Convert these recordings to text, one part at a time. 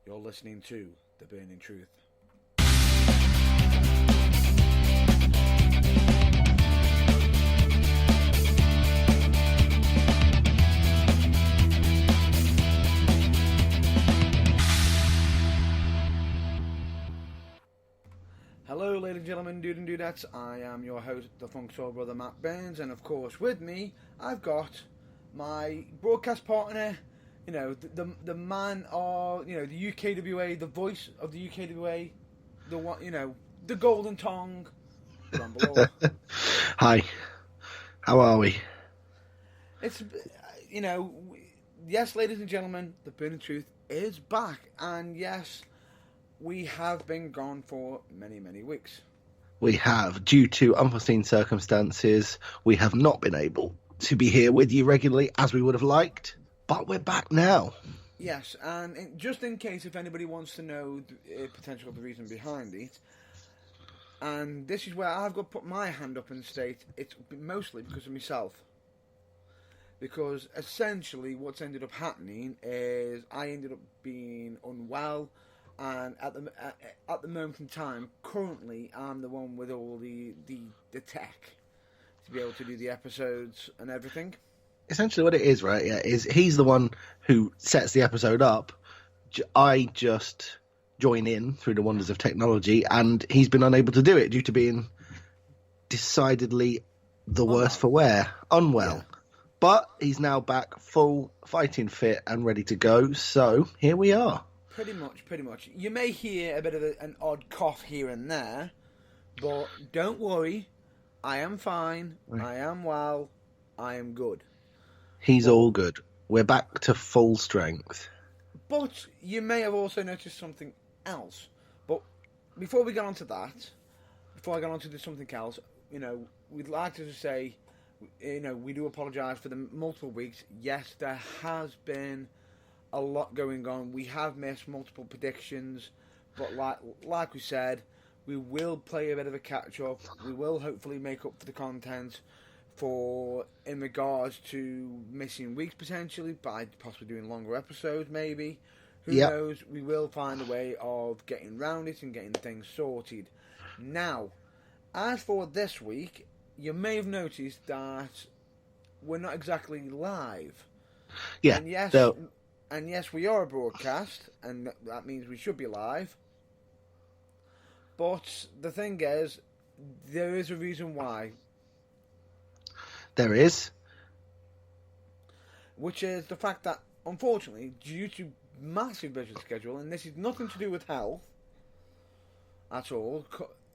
You're listening to The Burning Truth. Hello, ladies and gentlemen, dude and dudettes. I am your host, the Funk Soul Brother Matt Burns, and of course, with me, I've got my broadcast partner. You know, the man of, you know, the UKWA, the voice of the UKWA, the one, you know, the golden tongue, Rumble. Hi, how are we? It's, you know, yes, ladies and gentlemen, the Burning Truth is back, and yes, we have been gone for many, many weeks. We have, due to unforeseen circumstances, we have not been able to be here with you regularly as we would have liked. But we're back now. Yes, and just in case if anybody wants to know the potential of the reason behind it, and this is where I've got to put my hand up and state it's mostly because of myself. Because essentially what's ended up happening is I ended up being unwell, and at the moment in time, currently I'm the one with all the tech to be able to do the episodes and everything. Essentially what it is, right, is he's the one who sets the episode up. I just join in through the wonders of technology, and he's been unable to do it due to being decidedly the worse for wear, unwell. Yeah. But he's now back full, fighting fit and ready to go, so here we are. Pretty much. You may hear a bit of an odd cough here and there, but don't worry, I am fine, I am well, I am good. He's all good. We're back to full strength. But you may have also noticed something else. But before we get on to that, before I get on to something else, you know, we'd like to say, you know, we do apologise for the multiple weeks. Yes, there has been a lot going on. We have missed multiple predictions, but like we said, we will play a bit of a catch-up. We will hopefully make up for the content in regards to missing weeks potentially by possibly doing longer episodes maybe. Who knows? We will find a way of getting around it and getting things sorted. Now, as for this week, you may have noticed that we're not exactly live. Yeah. And yes, we are a broadcast, and that means we should be live. But the thing is, there is a reason why. There is. Which is the fact that, unfortunately, due to massive busy schedule, and this is nothing to do with health at all,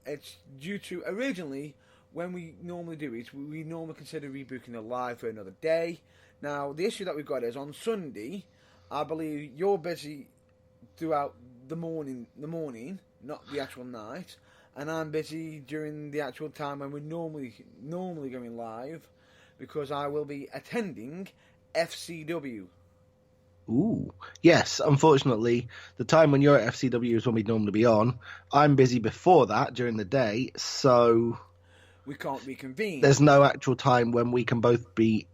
it's due to, originally, when we normally do it, we normally consider rebooking it live for another day. Now, the issue that we've got is, on Sunday, I believe you're busy throughout the morning, not the actual night, and I'm busy during the actual time when we're normally going live, because I will be attending FCW. Ooh, yes. Unfortunately, the time when you're at FCW is when we'd normally be on. I'm busy before that during the day, so we can't reconvene. There's no actual time when we can both be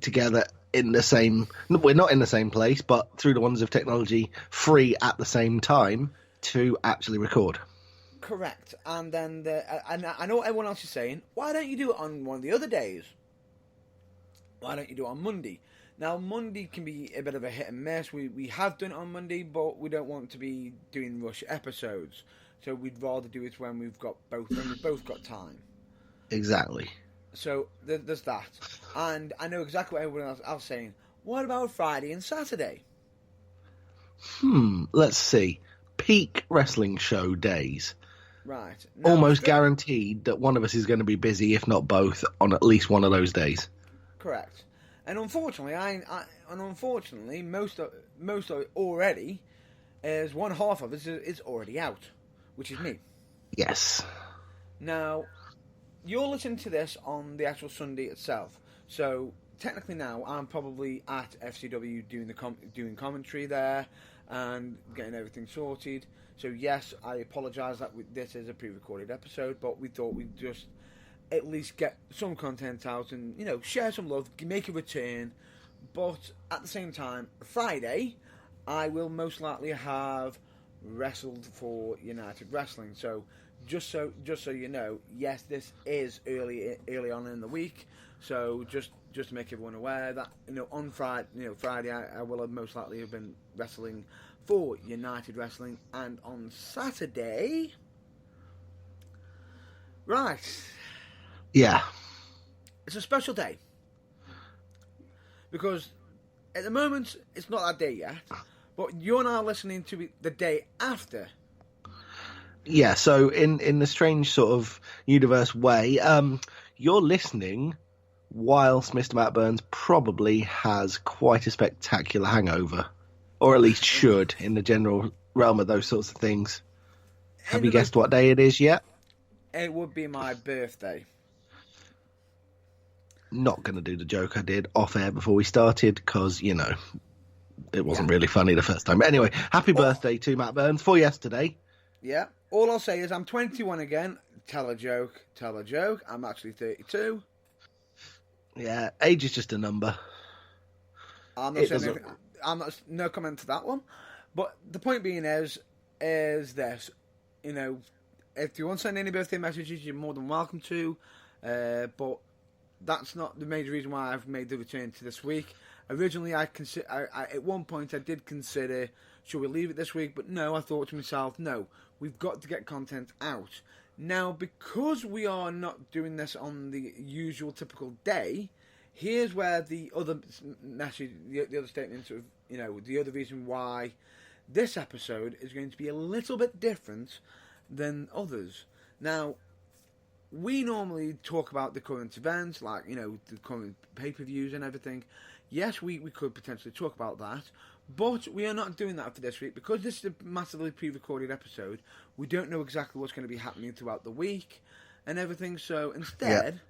together in the same. We're not in the same place, but through the wonders of technology, free at the same time to actually record. Correct. And then and I know what everyone else is saying. Why don't you do it on one of the other days? Why don't you do it on Monday? Now, Monday can be a bit of a hit and miss. We have done it on Monday, but we don't want to be doing rush episodes. So we'd rather do it when we've got both, when we've both got time. Exactly. So there's that. And I know exactly what everyone else is saying. What about Friday and Saturday? Let's see. Peak wrestling show days. Right. Now, almost guaranteed that one of us is going to be busy, if not both, on at least one of those days. Correct. And unfortunately, most of it already is one half of it is already out, which is me. Yes. Now, you're listening to this on the actual Sunday itself, so technically now I'm probably at FCW doing commentary there and getting everything sorted. So yes, I apologise that this is a pre-recorded episode, but we thought we'd just at least get some content out and, you know, share some love, make a return. But at the same time, Friday, I will most likely have wrestled for United Wrestling. So just so you know, yes, this is early on in the week. So just to make everyone aware that on Friday I will have most likely have been wrestling for United Wrestling, and on Saturday, right? Yeah, it's a special day because at the moment it's not that day yet, but you're now listening to it the day after. Yeah, so in the strange sort of universe way, you're listening whilst Mr. Matt Burns probably has quite a spectacular hangover, or at least should, in the general realm of those sorts of things. Have you guessed what day it is yet? It would be my birthday. Not going to do the joke I did off air before we started, because, it wasn't really funny the first time. But anyway, happy birthday to Matt Burns for yesterday. Yeah, all I'll say is I'm 21 again. Tell a joke. I'm actually 32. Yeah, age is just a number. I'm not saying anything. No comment to that one. But the point being is this. If you want to send any birthday messages, you're more than welcome to. But that's not the major reason why I've made the return to this week. Originally, I at one point I did consider, should we leave it this week? But no, I thought to myself, no, we've got to get content out. Now, because we are not doing this on the usual typical day, here's where the other message, the other statement, the other reason why this episode is going to be a little bit different than others. Now, we normally talk about the current events, like, the current pay-per-views and everything. Yes, we could potentially talk about that, but we are not doing that for this week because this is a massively pre-recorded episode. We don't know exactly what's going to be happening throughout the week and everything, so instead,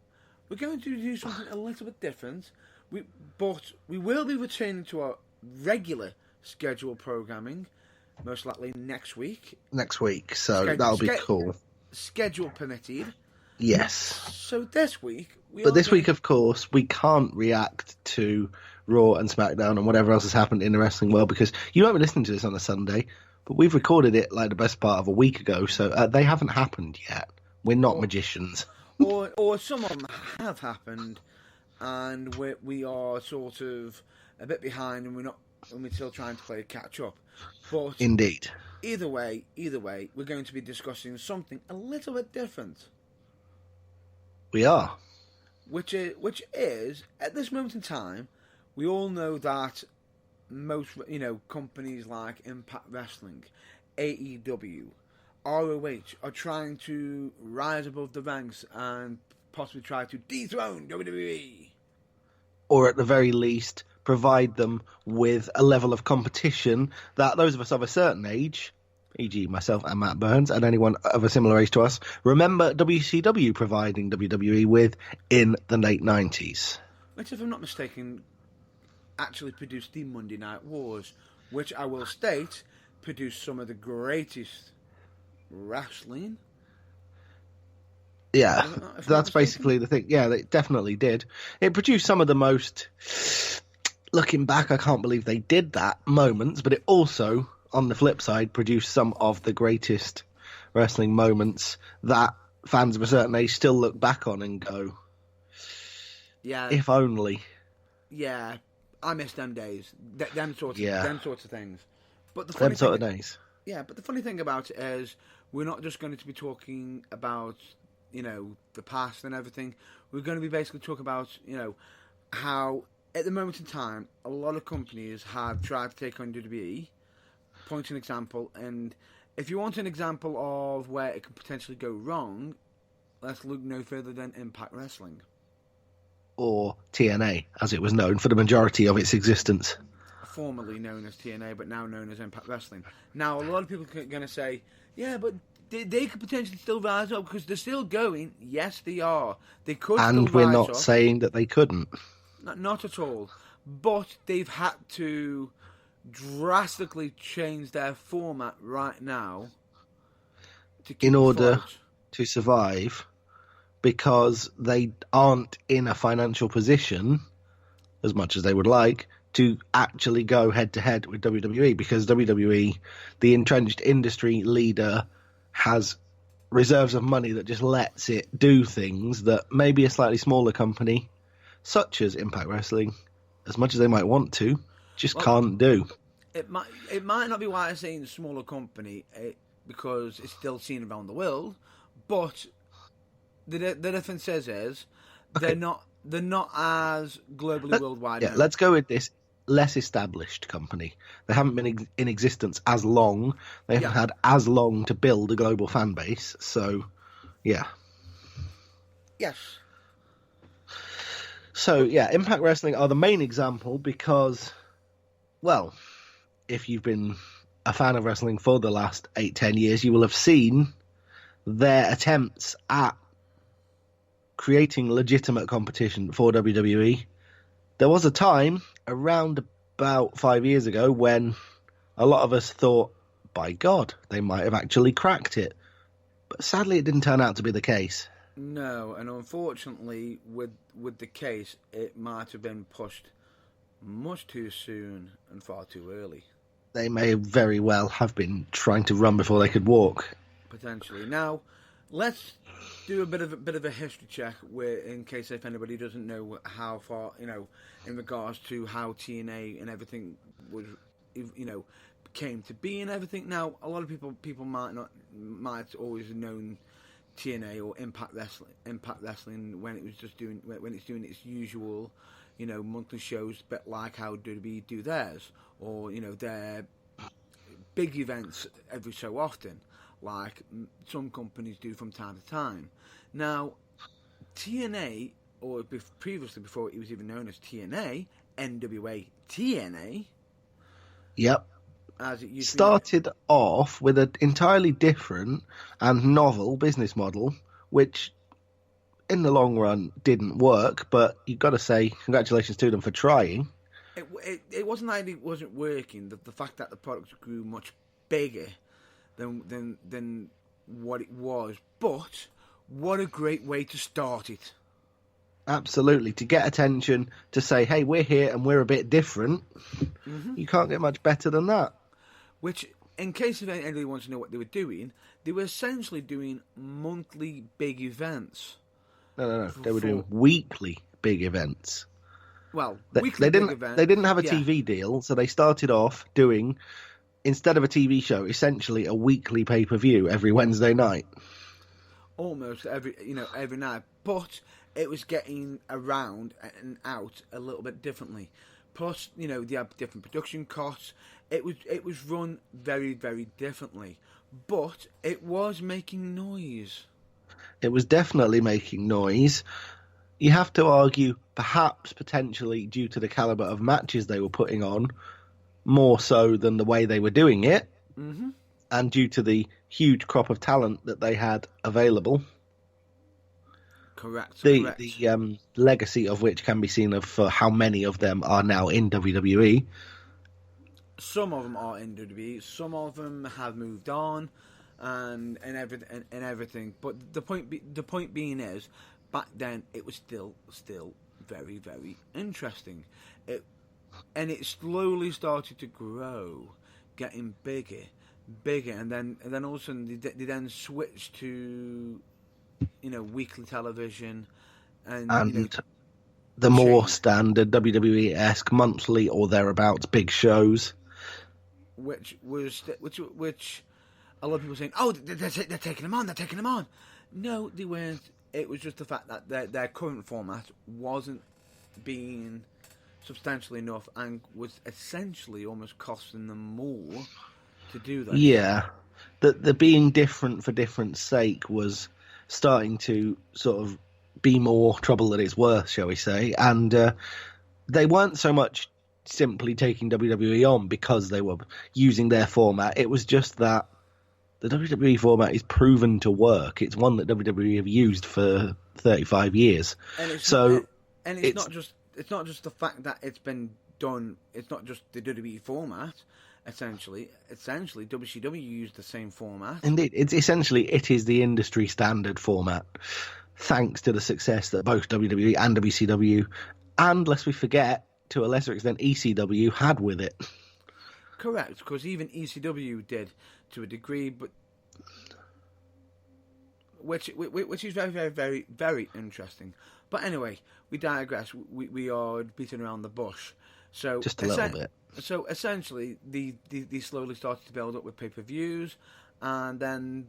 we're going to do something a little bit different. But we will be returning to our regular scheduled programming, most likely next week. So that'll be cool. Schedule permitted. Yes. So this week... week, of course, we can't react to Raw and SmackDown and whatever else has happened in the wrestling world because you won't be listening to this on a Sunday, but we've recorded it like the best part of a week ago, so they haven't happened yet. We're not magicians. Or some of them have happened, and we are sort of a bit behind, and we're still trying to play catch up. But indeed. Either way, we're going to be discussing something a little bit different. We are. Which is, at this moment in time, we all know that most, companies like Impact Wrestling, AEW, ROH are trying to rise above the ranks and possibly try to dethrone WWE. Or at the very least, provide them with a level of competition that those of us of a certain age, e.g. myself and Matt Burns, and anyone of a similar age to us, remember WCW providing WWE with in the late 90s. Which, if I'm not mistaken, actually produced the Monday Night Wars, which I will state produced some of the greatest wrestling. Yeah, that's basically the thing. Yeah, it definitely did. It produced some of the most, looking back, I can't believe they did that moments, but it also, on the flip side, produced some of the greatest wrestling moments that fans of a certain age still look back on and go, yeah, if only. Yeah, I miss them days. Them sorts of things. But the them sort of days. Yeah, but the funny thing about it is we're not just going to be talking about, the past and everything. We're going to be basically talking about, how at the moment in time, a lot of companies have tried to take on WWE. Point an example, and if you want an example of where it could potentially go wrong, let's look no further than Impact Wrestling. Or TNA, as it was known for the majority of its existence. Formerly known as TNA, but now known as Impact Wrestling. Now, a lot of people are going to say, yeah, but they could potentially still rise up because they're still going. Yes, they are. They could and still rise we're up. not saying that they couldn't. Not at all. But they've had to drastically change their format right now to keep in order afloat. To survive, because they aren't in a financial position, as much as they would like, to actually go head to head with WWE, because WWE, the entrenched industry leader, has reserves of money that just lets it do things that maybe a slightly smaller company, such as Impact Wrestling, as much as they might want to, just can't do. It might not be why I'm saying smaller company, because it's still seen around the world, but the difference is they're not as globally worldwide. Yeah, let's go with this less established company. They haven't been in existence as long. They haven't had as long to build a global fan base. So, yeah. Yes. So, yeah, Impact Wrestling are the main example because, well, if you've been a fan of wrestling for the last 8-10 years, you will have seen their attempts at creating legitimate competition for WWE. There was a time around about 5 years ago when a lot of us thought, by God, they might have actually cracked it. But sadly, it didn't turn out to be the case. No, and unfortunately, with the case, it might have been pushed much too soon and far too early. They may very well have been trying to run before they could walk. Potentially. Now, let's do a bit of a history check, where, in case if anybody doesn't know how far, in regards to how TNA and everything was, came to be and everything. Now, a lot of people might always have known TNA or Impact Wrestling when it was just doing its usual, monthly shows, a bit like how WWE do theirs, or their big events every so often, like some companies do from time to time. Now, TNA, or previously before it was even known as TNA, NWA TNA. Yep. As it used started off with an entirely different and novel business model, which in the long run didn't work, but you've got to say congratulations to them for trying. It wasn't that it wasn't working, the fact that the product grew much bigger than what it was, but what a great way to start it. Absolutely, to get attention, to say, hey, we're here and we're a bit different. You can't get much better than that. Which, in case if anybody wants to know what they were doing, they were essentially doing monthly big events. No. They were doing weekly big events. Well, weekly big events. They didn't have a TV deal, so they started off doing, instead of a TV show, essentially a weekly pay-per-view every Wednesday night. Almost every night, but it was getting around and out a little bit differently. Plus, they have different production costs. It was run very, very differently, but it was making noise. It was definitely making noise. You have to argue, perhaps potentially due to the caliber of matches they were putting on, more so than the way they were doing it, and due to the huge crop of talent that they had available. Correct. The legacy of which can be seen for how many of them are now in WWE. Some of them are in WWE. Some of them have moved on, and everything. But the point being is, back then it was still very, very interesting. It slowly started to grow, getting bigger, and then all of a sudden they then switched to weekly television and the more standard WWE-esque monthly or thereabouts big shows, which a lot of people were saying, oh, they're taking them on. No, they weren't. It was just the fact that their current format wasn't being substantial enough and was essentially almost costing them more to do that. Yeah, the being different for different sake was starting to sort of be more trouble than it's worth, shall we say. And they weren't so much simply taking WWE on because they were using their format. It was just that the WWE format is proven to work. It's one that WWE have used for 35 years. It's not just the fact that it's been done. It's not just the WWE format. Essentially, WCW used the same format. Indeed, it is the industry standard format, thanks to the success that both WWE and WCW, and lest we forget, to a lesser extent, ECW had with it. Correct, because even ECW did to a degree, but which is very, very, very, very interesting. But anyway, we digress. We are beating around the bush. So Just a little bit. So essentially, they slowly started to build up with pay-per-views, and then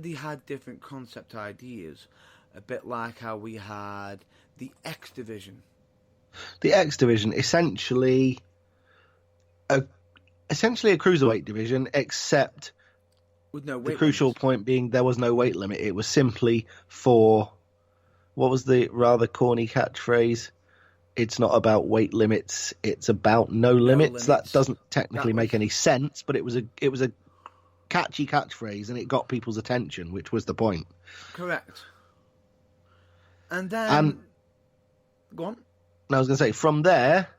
they had different concept ideas, a bit like how we had the X Division. The X Division, essentially a cruiserweight division, except With no the weight crucial limits. point being there was no weight limit. It was simply for, what was the rather corny catchphrase? It's not about weight limits, it's about no limits. That limits. doesn't technically That make was- any sense, but it was a catchy catchphrase, and it got people's attention, which was the point. Correct. And then... Go on. And I was going to say, from there,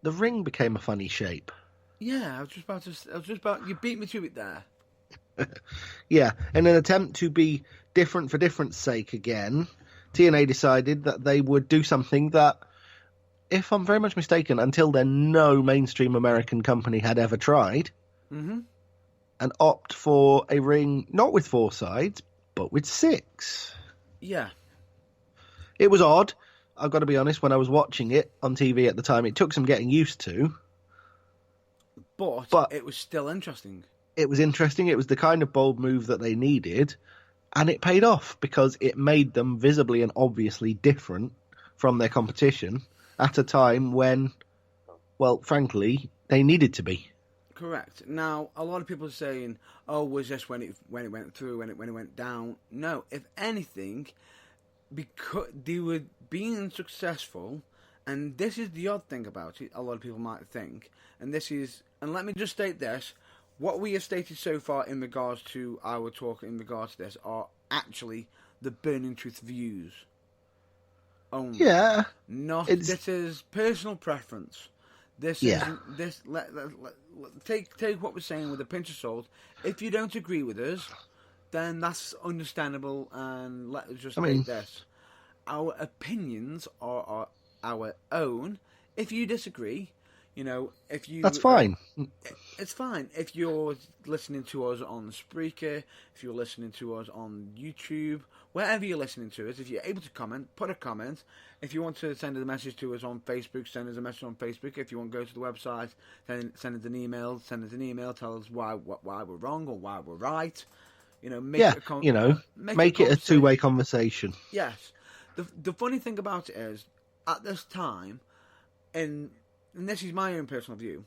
the ring became a funny shape. Yeah, I was just about... You beat me to it there. Yeah, in an attempt to be different for difference sake again, TNA decided that they would do something that, if I'm very much mistaken, until then no mainstream American company had ever tried, Mm-hmm. and opt for a ring not with 4 sides, but with 6. Yeah. It was odd. I've got to be honest, when I was watching it on TV at the time, it took some getting used to. But it was still interesting. It was interesting. It was the kind of bold move that they needed, and it paid off because it made them visibly and obviously different from their competition at a time when, well, frankly, they needed to be. Correct. Now, a lot of people are saying, "Oh, was this when it went through, when it went down?" No. If anything, because they were being successful, and this is the odd thing about it. A lot of people might think, and let me just state this: what we have stated so far in regards to our talk in regards to this are actually the Burning Truth views only. Yeah. This is personal preference. This Yeah. isn't this. Take what we're saying with a pinch of salt. If you don't agree with us, then that's understandable. And let us just state this: our opinions are our own. If you disagree, That's fine. It's fine. If you're listening to us on Spreaker, if you're listening to us on YouTube, wherever you're listening to us, if you're able to comment, put a comment. If you want to send a message to us on Facebook, send us a message on Facebook. If you want to go to the website, then send us an email. Tell us why we're wrong or why we're right. Make it a two-way conversation. Yes. The funny thing about it is, at this time, and this is my own personal view,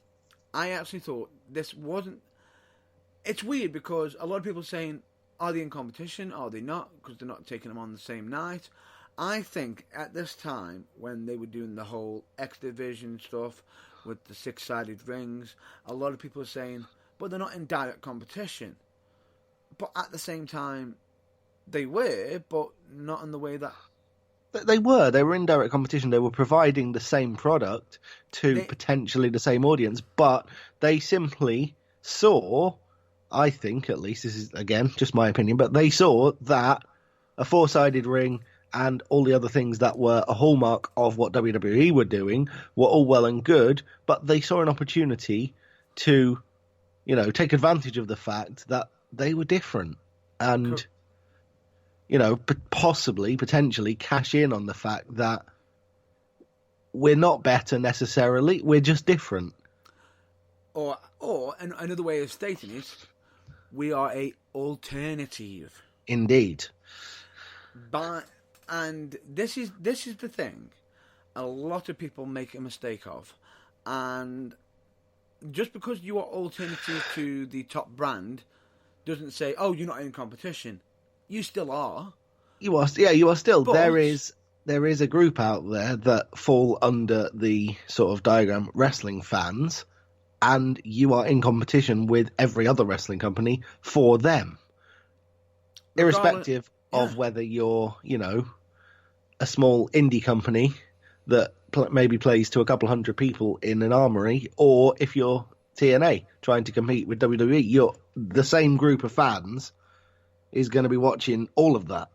I actually thought this wasn't... It's weird because a lot of people are saying, are they in competition? Are they not? Because they're not taking them on the same night. I think at this time, when they were doing the whole X Division stuff with the 6-sided rings, a lot of people are saying, but they're not in direct competition. But at the same time, they were, but not in the way that... They were in direct competition. They were providing the same product to potentially the same audience, but they simply saw, I think at least, this is again just my opinion, but they saw that a 4-sided ring and all the other things that were a hallmark of what WWE were doing were all well and good, but they saw an opportunity to, take advantage of the fact that they were different and... potentially cash in on the fact that we're not better necessarily, we're just different. Or another way of stating it, we are a alternative. Indeed. And this is the thing a lot of people make a mistake of. And just because you are alternative to the top brand doesn't say, oh, you're not in competition. You still are. You are still. But there is a group out there that fall under the sort of diagram wrestling fans, and you are in competition with every other wrestling company for them. Irrespective of whether you're, a small indie company that maybe plays to a couple hundred people in an armory, or if you're TNA trying to compete with WWE, you're the same group of fans is going to be watching all of that.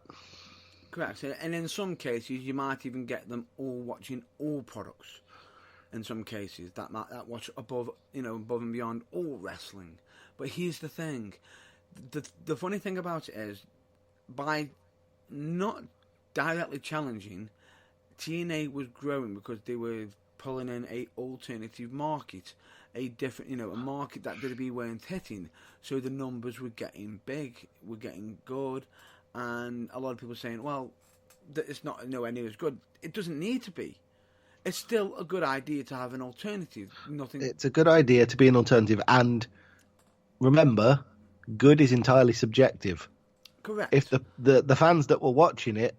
Correct. And in some cases, you might even get them all watching all products. in some cases that watch above and beyond all wrestling. But here's the thing: the funny thing about it is, by not directly challenging, TNA was growing because they were pulling in a alternative market, a different, a market that WWE weren't hitting. So the numbers were getting big, were getting good, and a lot of people were saying, well, it's not nowhere near as good. It doesn't need to be. It's still a good idea to have an alternative. It's a good idea to be an alternative, and remember, good is entirely subjective. Correct. If the fans that were watching it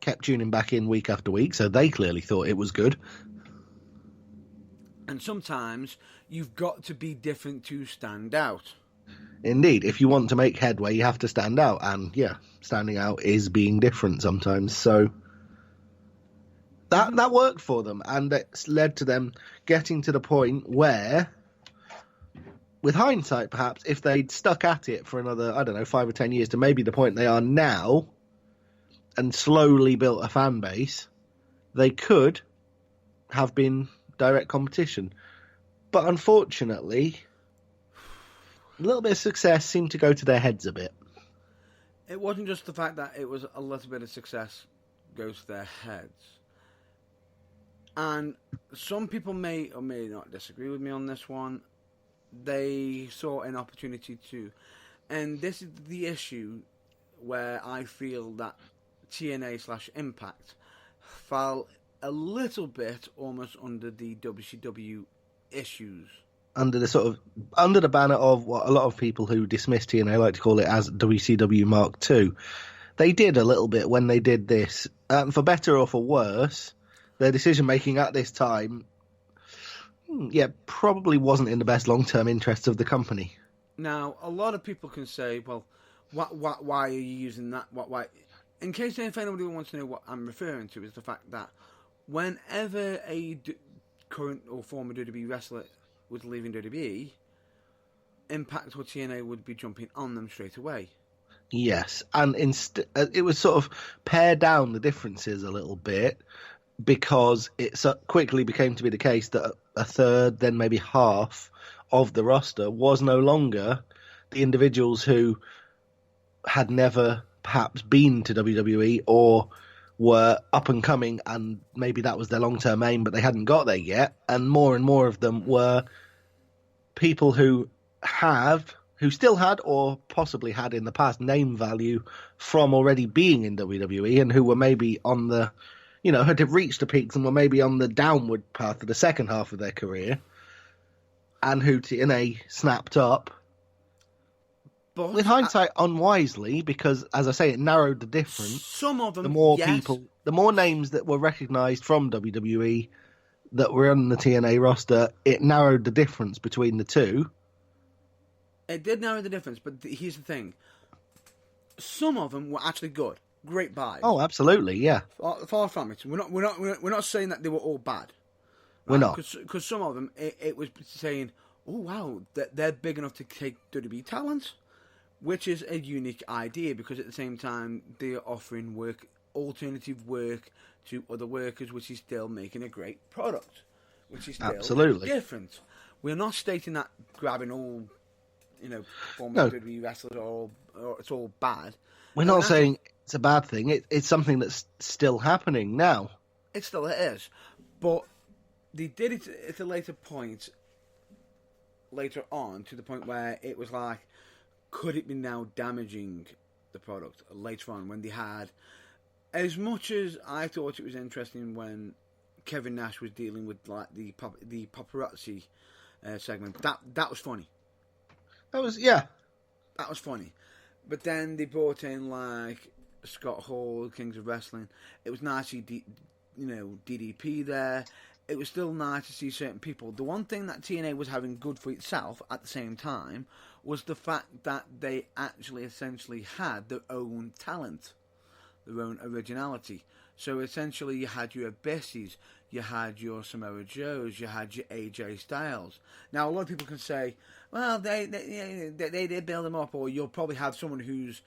kept tuning back in week after week, so they clearly thought it was good. And sometimes you've got to be different to stand out. Indeed, if you want to make headway, you have to stand out, and yeah, standing out is being different sometimes. So that worked for them, and it's led to them getting to the point where, with hindsight, perhaps if they'd stuck at it for another, 5 or 10 years to maybe the point they are now, and slowly built a fan base, they could have been direct competition. But unfortunately, a little bit of success seemed to go to their heads a bit. It wasn't just the fact that it was a little bit of success goes to their heads. And some people may or may not disagree with me on this one. They saw an opportunity too. And this is the issue where I feel that TNA/Impact fell a little bit almost under the WCW issues. Under the banner of what a lot of people who dismiss TNA like to call it as WCW Mark II. They did a little bit when they did this. For better or for worse, their decision making at this time, probably wasn't in the best long-term interests of the company. Now, a lot of people can say, well, why are you using that? Why? In case if anybody wants to know what I'm referring to, is the fact that whenever a current or former WWE wrestler was leaving WWE, Impact or TNA would be jumping on them straight away. Yes, and it was sort of pare down the differences a little bit, because it so quickly became to be the case that a third, then maybe half of the roster was no longer the individuals who had never perhaps been to WWE or were up and coming, and maybe that was their long-term aim, but they hadn't got there yet. And more of them were people who still had or possibly had in the past name value from already being in WWE, and who were maybe on the, had reached the peaks and were maybe on the downward path of the second half of their career, and who TNA snapped up. But with hindsight, unwisely, because, as I say, it narrowed the difference. Some of them, the more names that were recognised from WWE that were on the TNA roster, it narrowed the difference between the two. It did narrow the difference, but here's the thing. Some of them were actually good. Great buys. Oh, absolutely, yeah. Far from it. We're not saying that they were all bad. Right? We're not. Because some of them, it was saying, oh, wow, they're big enough to take WWE talent. Which is a unique idea, because at the same time they are offering alternative work to other workers, which is still making a great product, which is still absolutely different. We're not stating that grabbing all, former WWE wrestlers or it's all bad. We're not saying it's a bad thing. It's something that's still happening now. It still is, but they did it at a later on, to the point where it was like, could it be now damaging the product later on, when they had, as much as I thought it was interesting when Kevin Nash was dealing with like the paparazzi segment, that was funny. That was funny. But then they brought in like Scott Hall, Kings of Wrestling. It was nice to see DDP there. It was still nice to see certain people. The one thing that TNA was having good for itself at the same time was the fact that they actually essentially had their own talent, their own originality. So essentially you had your Abysses, you had your Samoa Joes, you had your AJ Styles. Now a lot of people can say, well, they build them up, or you'll probably have someone who's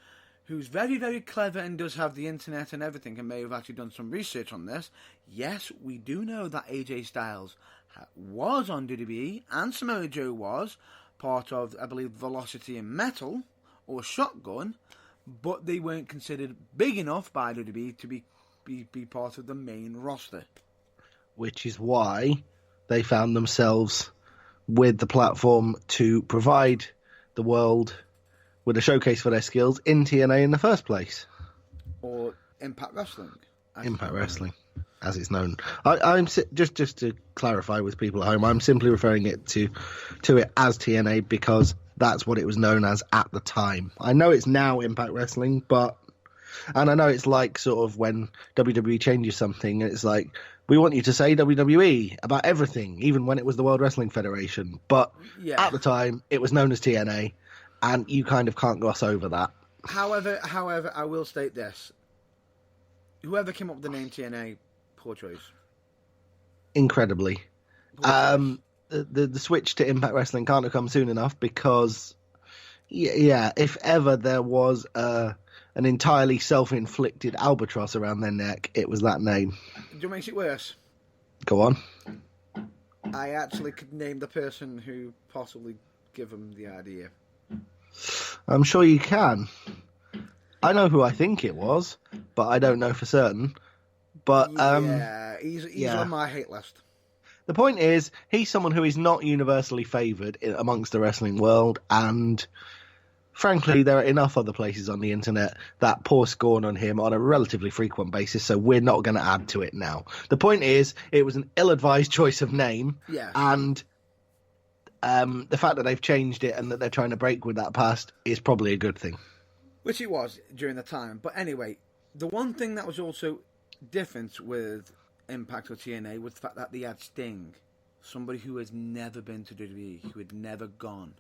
very, very clever and does have the internet and everything and may have actually done some research on this. Yes, we do know that AJ Styles was on WWE, and Samoa Joe was part of, I believe, Velocity and Metal, or Shotgun, but they weren't considered big enough by WWE to be part of the main roster. Which is why they found themselves with the platform to provide the world with a showcase for their skills in TNA in the first place. Or Impact Wrestling. Impact Wrestling, as it's known. I'm just to clarify with people at home, I'm simply referring it to it as TNA because that's what it was known as at the time. I know it's now Impact Wrestling, and I know it's like sort of when WWE changes something, it's like, we want you to say WWE about everything, even when it was the World Wrestling Federation. But at the time, it was known as TNA, and you kind of can't gloss over that. However, I will state this. Whoever came up with the name TNA, poor choice. Incredibly. Poor choice. The switch to Impact Wrestling can't have come soon enough because, if ever there was an entirely self-inflicted albatross around their neck, it was that name. Do you know what makes it worse? Go on. I actually could name the person who possibly gave them the idea. I'm sure you can. I know who I think it was, but I don't know for certain. But he's on my hate list. The point is, he's someone who is not universally favoured amongst the wrestling world, and frankly, there are enough other places on the internet that pour scorn on him on a relatively frequent basis, so we're not going to add to it now. The point is, it was an ill-advised choice of name, and the fact that they've changed it and that they're trying to break with that past is probably a good thing. Which it was during the time. But anyway, the one thing that was also different with Impact or TNA was the fact that they had Sting, somebody who has never been to WWE, who had never gone.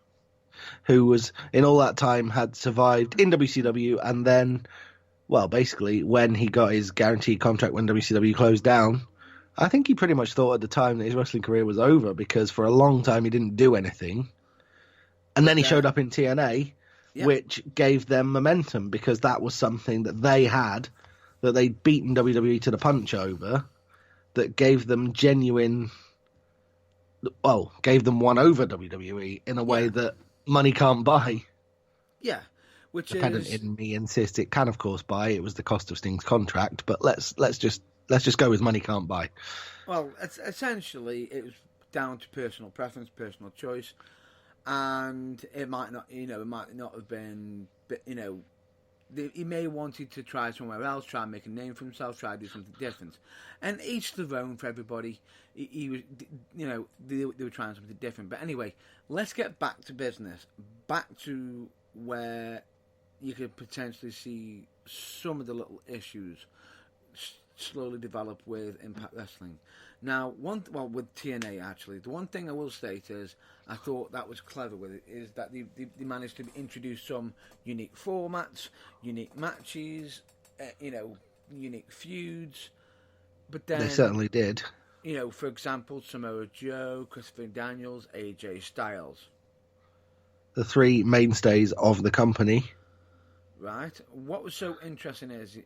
Who was, in all that time, had survived in WCW, and then, well, basically, when he got his guaranteed contract when WCW closed down, I think he pretty much thought at the time that his wrestling career was over, because for a long time he didn't do anything. And then he showed up in TNA, which gave them momentum, because that was something that they had, that they'd beaten WWE to the punch over, that gave them gave them one over WWE in a way that money can't buy. Yeah, which Dependent in me insists it can, of course, buy. It was the cost of Sting's contract, but let's just go with money can't buy. Well, essentially, it was down to personal preference, personal choice, and it might not have been, he may have wanted to try somewhere else, try and make a name for himself, try to do something different, and each to their own for everybody. He was, they were trying something different. But anyway, let's get back to business, back to where you could potentially see some of the little issues slowly develop with Impact Wrestling. Now, with TNA actually, the one thing I will state is I thought that was clever with it is that they managed to introduce some unique formats, unique matches, unique feuds. But then they certainly did. For example, Samoa Joe, Christopher Daniels, AJ Styles, the three mainstays of the company. Right. What was so interesting is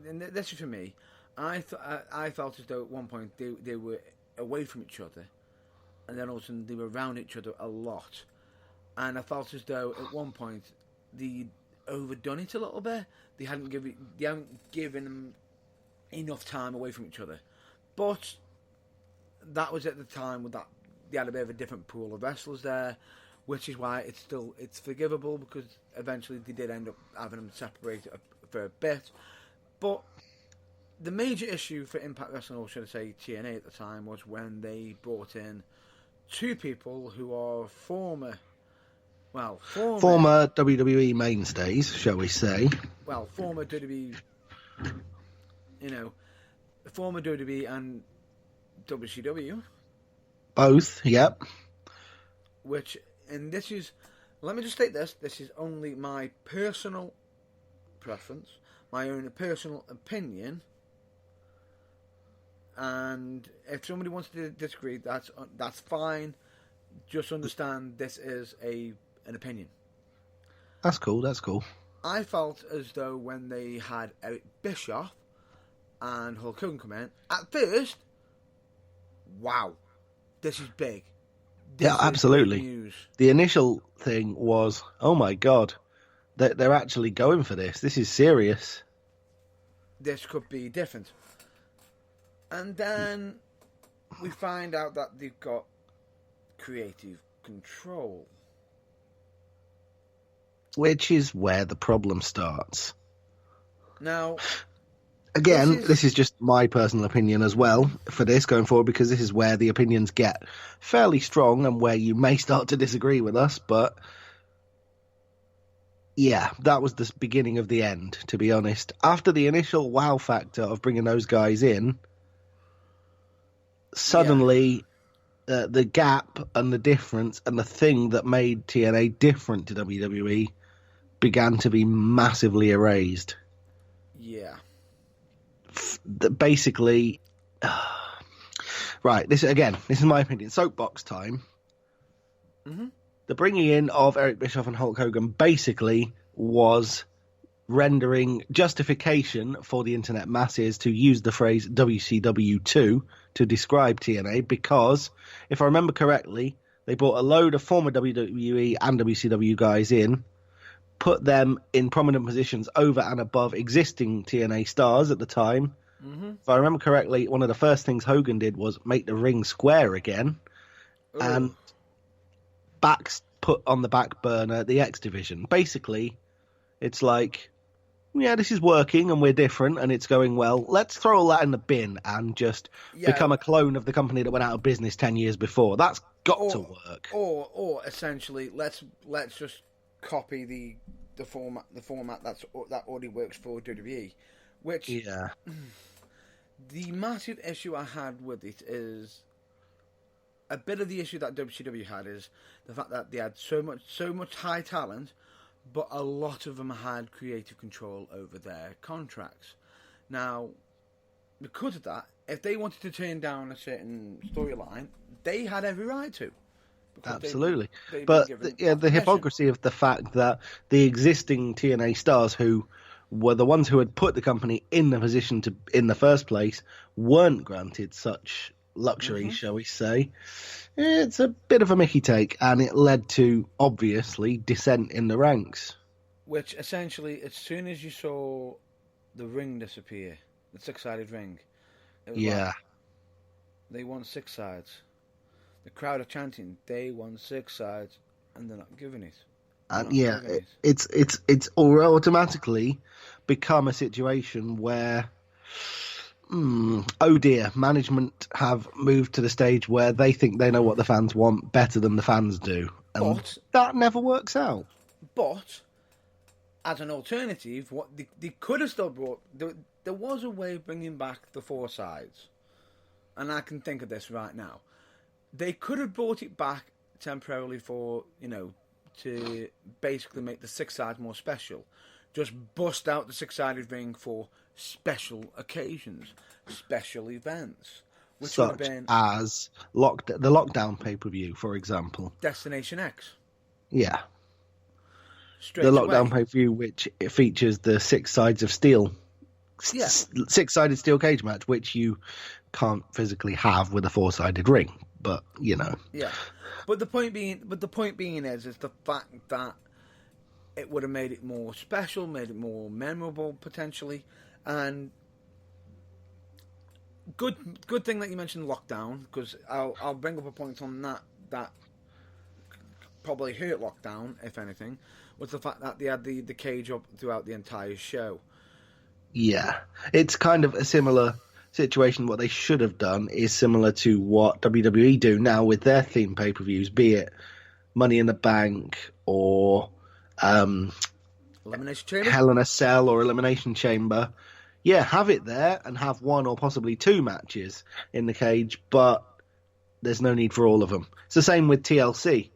and this is for me. I felt as though at one point they were away from each other, and then all of a sudden they were around each other a lot, and I felt as though at one point they overdone it a little bit. They hadn't given them enough time away from each other, but that was at the time with that they had a bit of a different pool of wrestlers there, which is why it's forgivable, because eventually they did end up having them separated for a bit. But the major issue for Impact Wrestling, or should I say TNA at the time, was when they brought in two people who are former WWE mainstays, shall we say. Well, former WWE, former WWE and WCW. Both, yep. And this is, let me just state this is only my personal preference, my own personal opinion, and if somebody wants to disagree, that's fine. Just understand this is an opinion. That's cool. I felt as though when they had Eric Bischoff and Hulk Hogan come in, at first wow, this is big. Yeah, This is absolutely. big news. The initial thing was, oh my God, they're actually going for this. This is serious. This could be different. And then we find out that they've got creative control. Which is where the problem starts. Now, Again, this is just my personal opinion as well for this going forward, because this is where the opinions get fairly strong and where you may start to disagree with us. But yeah, that was the beginning of the end, to be honest. After the initial wow factor of bringing those guys in, suddenly the gap and the difference and the thing that made TNA different to WWE began to be massively erased. yeah. Basically, right, this is my opinion. Soapbox time. Mm-hmm. The bringing in of Eric Bischoff and Hulk Hogan basically was rendering justification for the internet masses to use the phrase WCW2 to describe TNA, because, if I remember correctly, they brought a load of former WWE and WCW guys in, put them in prominent positions over and above existing TNA stars at the time. Mm-hmm. If I remember correctly, one of the first things Hogan did was make the ring square again. Ooh. And put on the back burner the X Division. Basically, it's like, yeah, this is working and we're different and it's going well. Let's throw all that in the bin and just become a clone of the company that went out of business 10 years before. That's got to work. Or essentially, let's just copy the format that already works for WWE, which the massive issue I had with it is a bit of the issue that WCW had is the fact that they had so much high talent, but a lot of them had creative control over their contracts. Now, because of that, if they wanted to turn down a certain storyline, they had every right to. Absolutely. But the hypocrisy of the fact that the existing TNA stars who were the ones who had put the company in the position to in the first place weren't granted such luxury, shall we say. It's a bit of a Mickey take, and it led to, obviously, dissent in the ranks. Which, essentially, as soon as you saw the ring disappear, the six-sided ring, it was like, they want six sides. The crowd are chanting, they want six sides, and they're not giving it. And it's automatically become a situation where, oh dear, management have moved to the stage where they think they know what the fans want better than the fans do. And but that never works out. But, as an alternative, what they could have still brought, there was a way of bringing back the four sides. And I can think of this right now. They could have brought it back temporarily for, to basically make the six sides more special. Just bust out the six-sided ring for special occasions, special events. Which such would have been as the Lockdown pay-per-view, for example. Destination X. Yeah. Straight the away. Lockdown pay-per-view, which features the six sides of steel. Yeah. Six-sided steel cage match, which you can't physically have with a four-sided ring. But, Yeah. But the point being is the fact that it would have made it more special, made it more memorable potentially, and good thing that you mentioned Lockdown, because I'll bring up a point on that probably hurt Lockdown, if anything, was the fact that they had the cage up throughout the entire show. Yeah, it's kind of a similar situation. What they should have done is similar to what WWE do now with their theme pay-per-views, be it Money in the Bank or Elimination Chamber, Hell in a Cell or Elimination Chamber. Yeah, have it there and have one or possibly two matches in the cage, but there's no need for all of them. It's the same with TLC.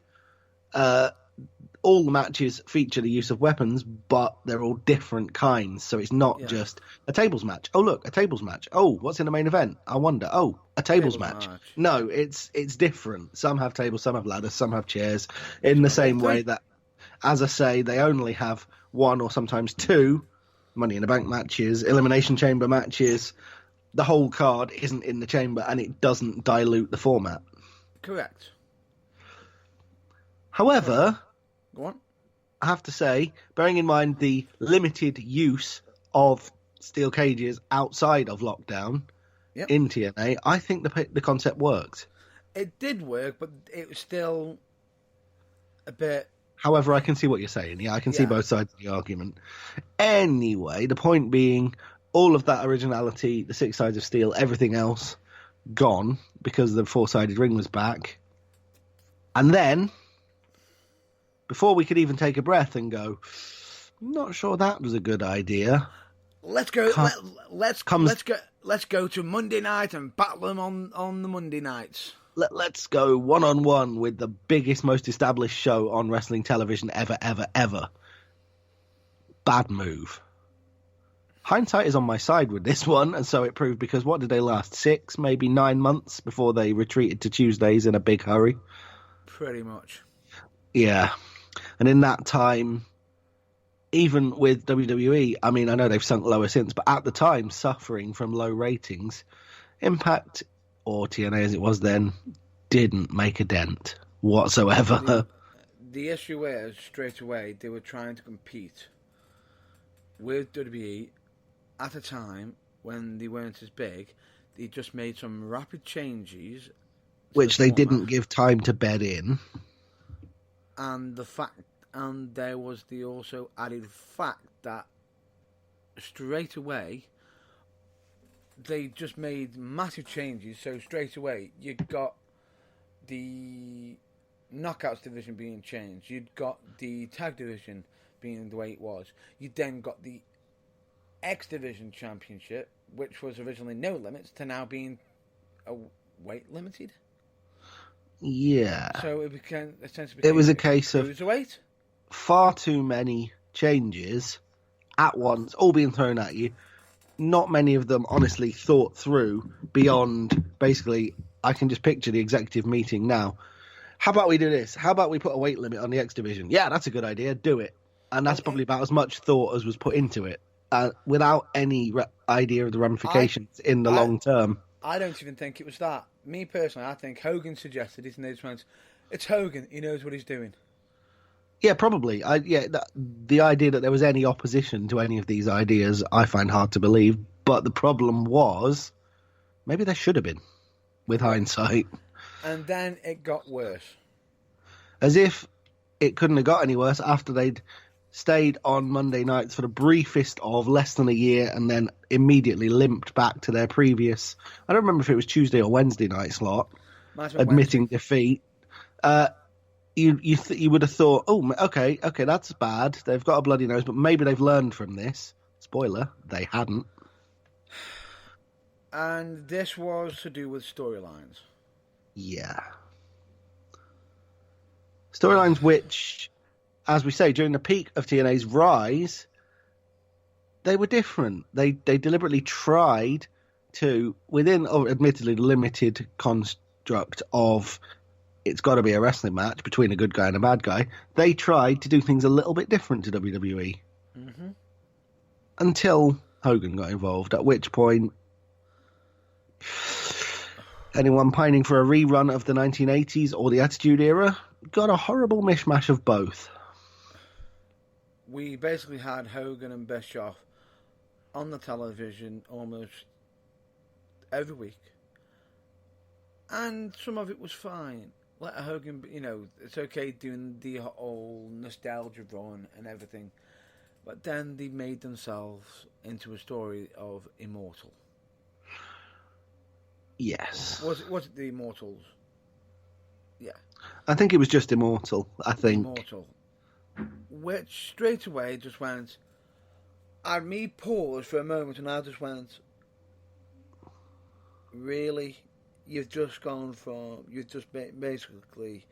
All the matches feature the use of weapons, but they're all different kinds. So it's not just a tables match. Oh, look, a tables match. Oh, what's in the main event? I wonder. Oh, a tables match. No, it's different. Some have tables, some have ladders, some have chairs. In the same way that, as I say, they only have one or sometimes two Money in the Bank matches, Elimination Chamber matches, the whole card isn't in the chamber and it doesn't dilute the format. Correct. However, Go on. I have to say, bearing in mind the limited use of steel cages outside of lockdown in TNA, I think the concept worked. It did work, but it was still a bit... However, I can see what you're saying. Yeah, I can see both sides of the argument. Anyway, the point being, all of that originality, the 6 sides of steel, everything else, gone because the 4-sided ring was back. And then, before we could even take a breath and go, not sure that was a good idea. Let's go. Let's go to Monday night and battle them on the Monday nights. Let's go one-on-one with the biggest, most established show on wrestling television ever, ever, ever. Bad move. Hindsight is on my side with this one, and so it proved, because what did they last? 6, maybe 9 months before they retreated to Tuesdays in a big hurry? Pretty much. Yeah. And in that time, even with WWE, I mean, I know they've sunk lower since, but at the time, suffering from low ratings, Impact, or TNA as it was then, didn't make a dent whatsoever. The issue is, straight away, they were trying to compete with WWE at a time when they weren't as big. They just made some rapid changes, which they didn't give time to bed in. And there was the also added fact that straight away they just made massive changes. So straight away you got the Knockouts division being changed. You'd got the Tag division being the way it was. You then got the X Division Championship, which was originally no limits, to now being a weight limited. Yeah. So it became essentially. It was a case of cruiserweight. Far too many changes at once, all being thrown at you. Not many of them honestly thought through beyond, basically, I can just picture the executive meeting now. How about we do this? How about we put a weight limit on the X Division? Yeah, that's a good idea. Do it. And that's probably about as much thought as was put into it, without any idea of the ramifications in the long term. I don't even think it was that. Me personally, I think Hogan suggested it, and they just went, "It's Hogan. He knows what he's doing." Yeah, probably. The idea that there was any opposition to any of these ideas, I find hard to believe. But the problem was, maybe there should have been, with hindsight. And then it got worse. As if it couldn't have got any worse after they'd stayed on Monday nights for the briefest of less than a year and then immediately limped back to their previous, I don't remember if it was Tuesday or Wednesday night slot, admitting defeat. You would have thought, oh, okay, that's bad. They've got a bloody nose, but maybe they've learned from this. Spoiler, they hadn't. And this was to do with storylines. Yeah. Storylines which, as we say, during the peak of TNA's rise, they were different. They deliberately tried to, within, admittedly, limited construct of it's got to be a wrestling match between a good guy and a bad guy, they tried to do things a little bit different to WWE. Mm-hmm. Until Hogan got involved, at which point anyone pining for a rerun of the 1980s or the Attitude Era got a horrible mishmash of both. We basically had Hogan and Bischoff on the television almost every week. And some of it was fine. Let Hogan, it's okay doing the whole nostalgia run and everything. But then they made themselves into a story of Immortal. Yes. Was it the Immortals? Yeah. I think it was just Immortal, Immortal. Which straight away just went... And me paused for a moment and I just went... Really? You've just basically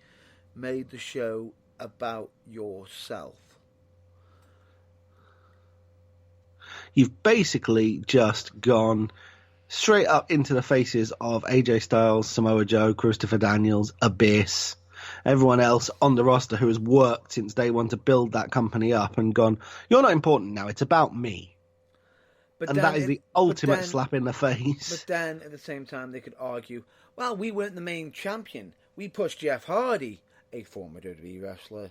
made the show about yourself. You've basically just gone straight up into the faces of AJ Styles, Samoa Joe, Christopher Daniels, Abyss, everyone else on the roster who has worked since day one to build that company up and gone, you're not important now, it's about me. and that is the ultimate slap in the face. But then, at the same time, they could argue, well, we weren't the main champion. We pushed Jeff Hardy, a former WWE wrestler,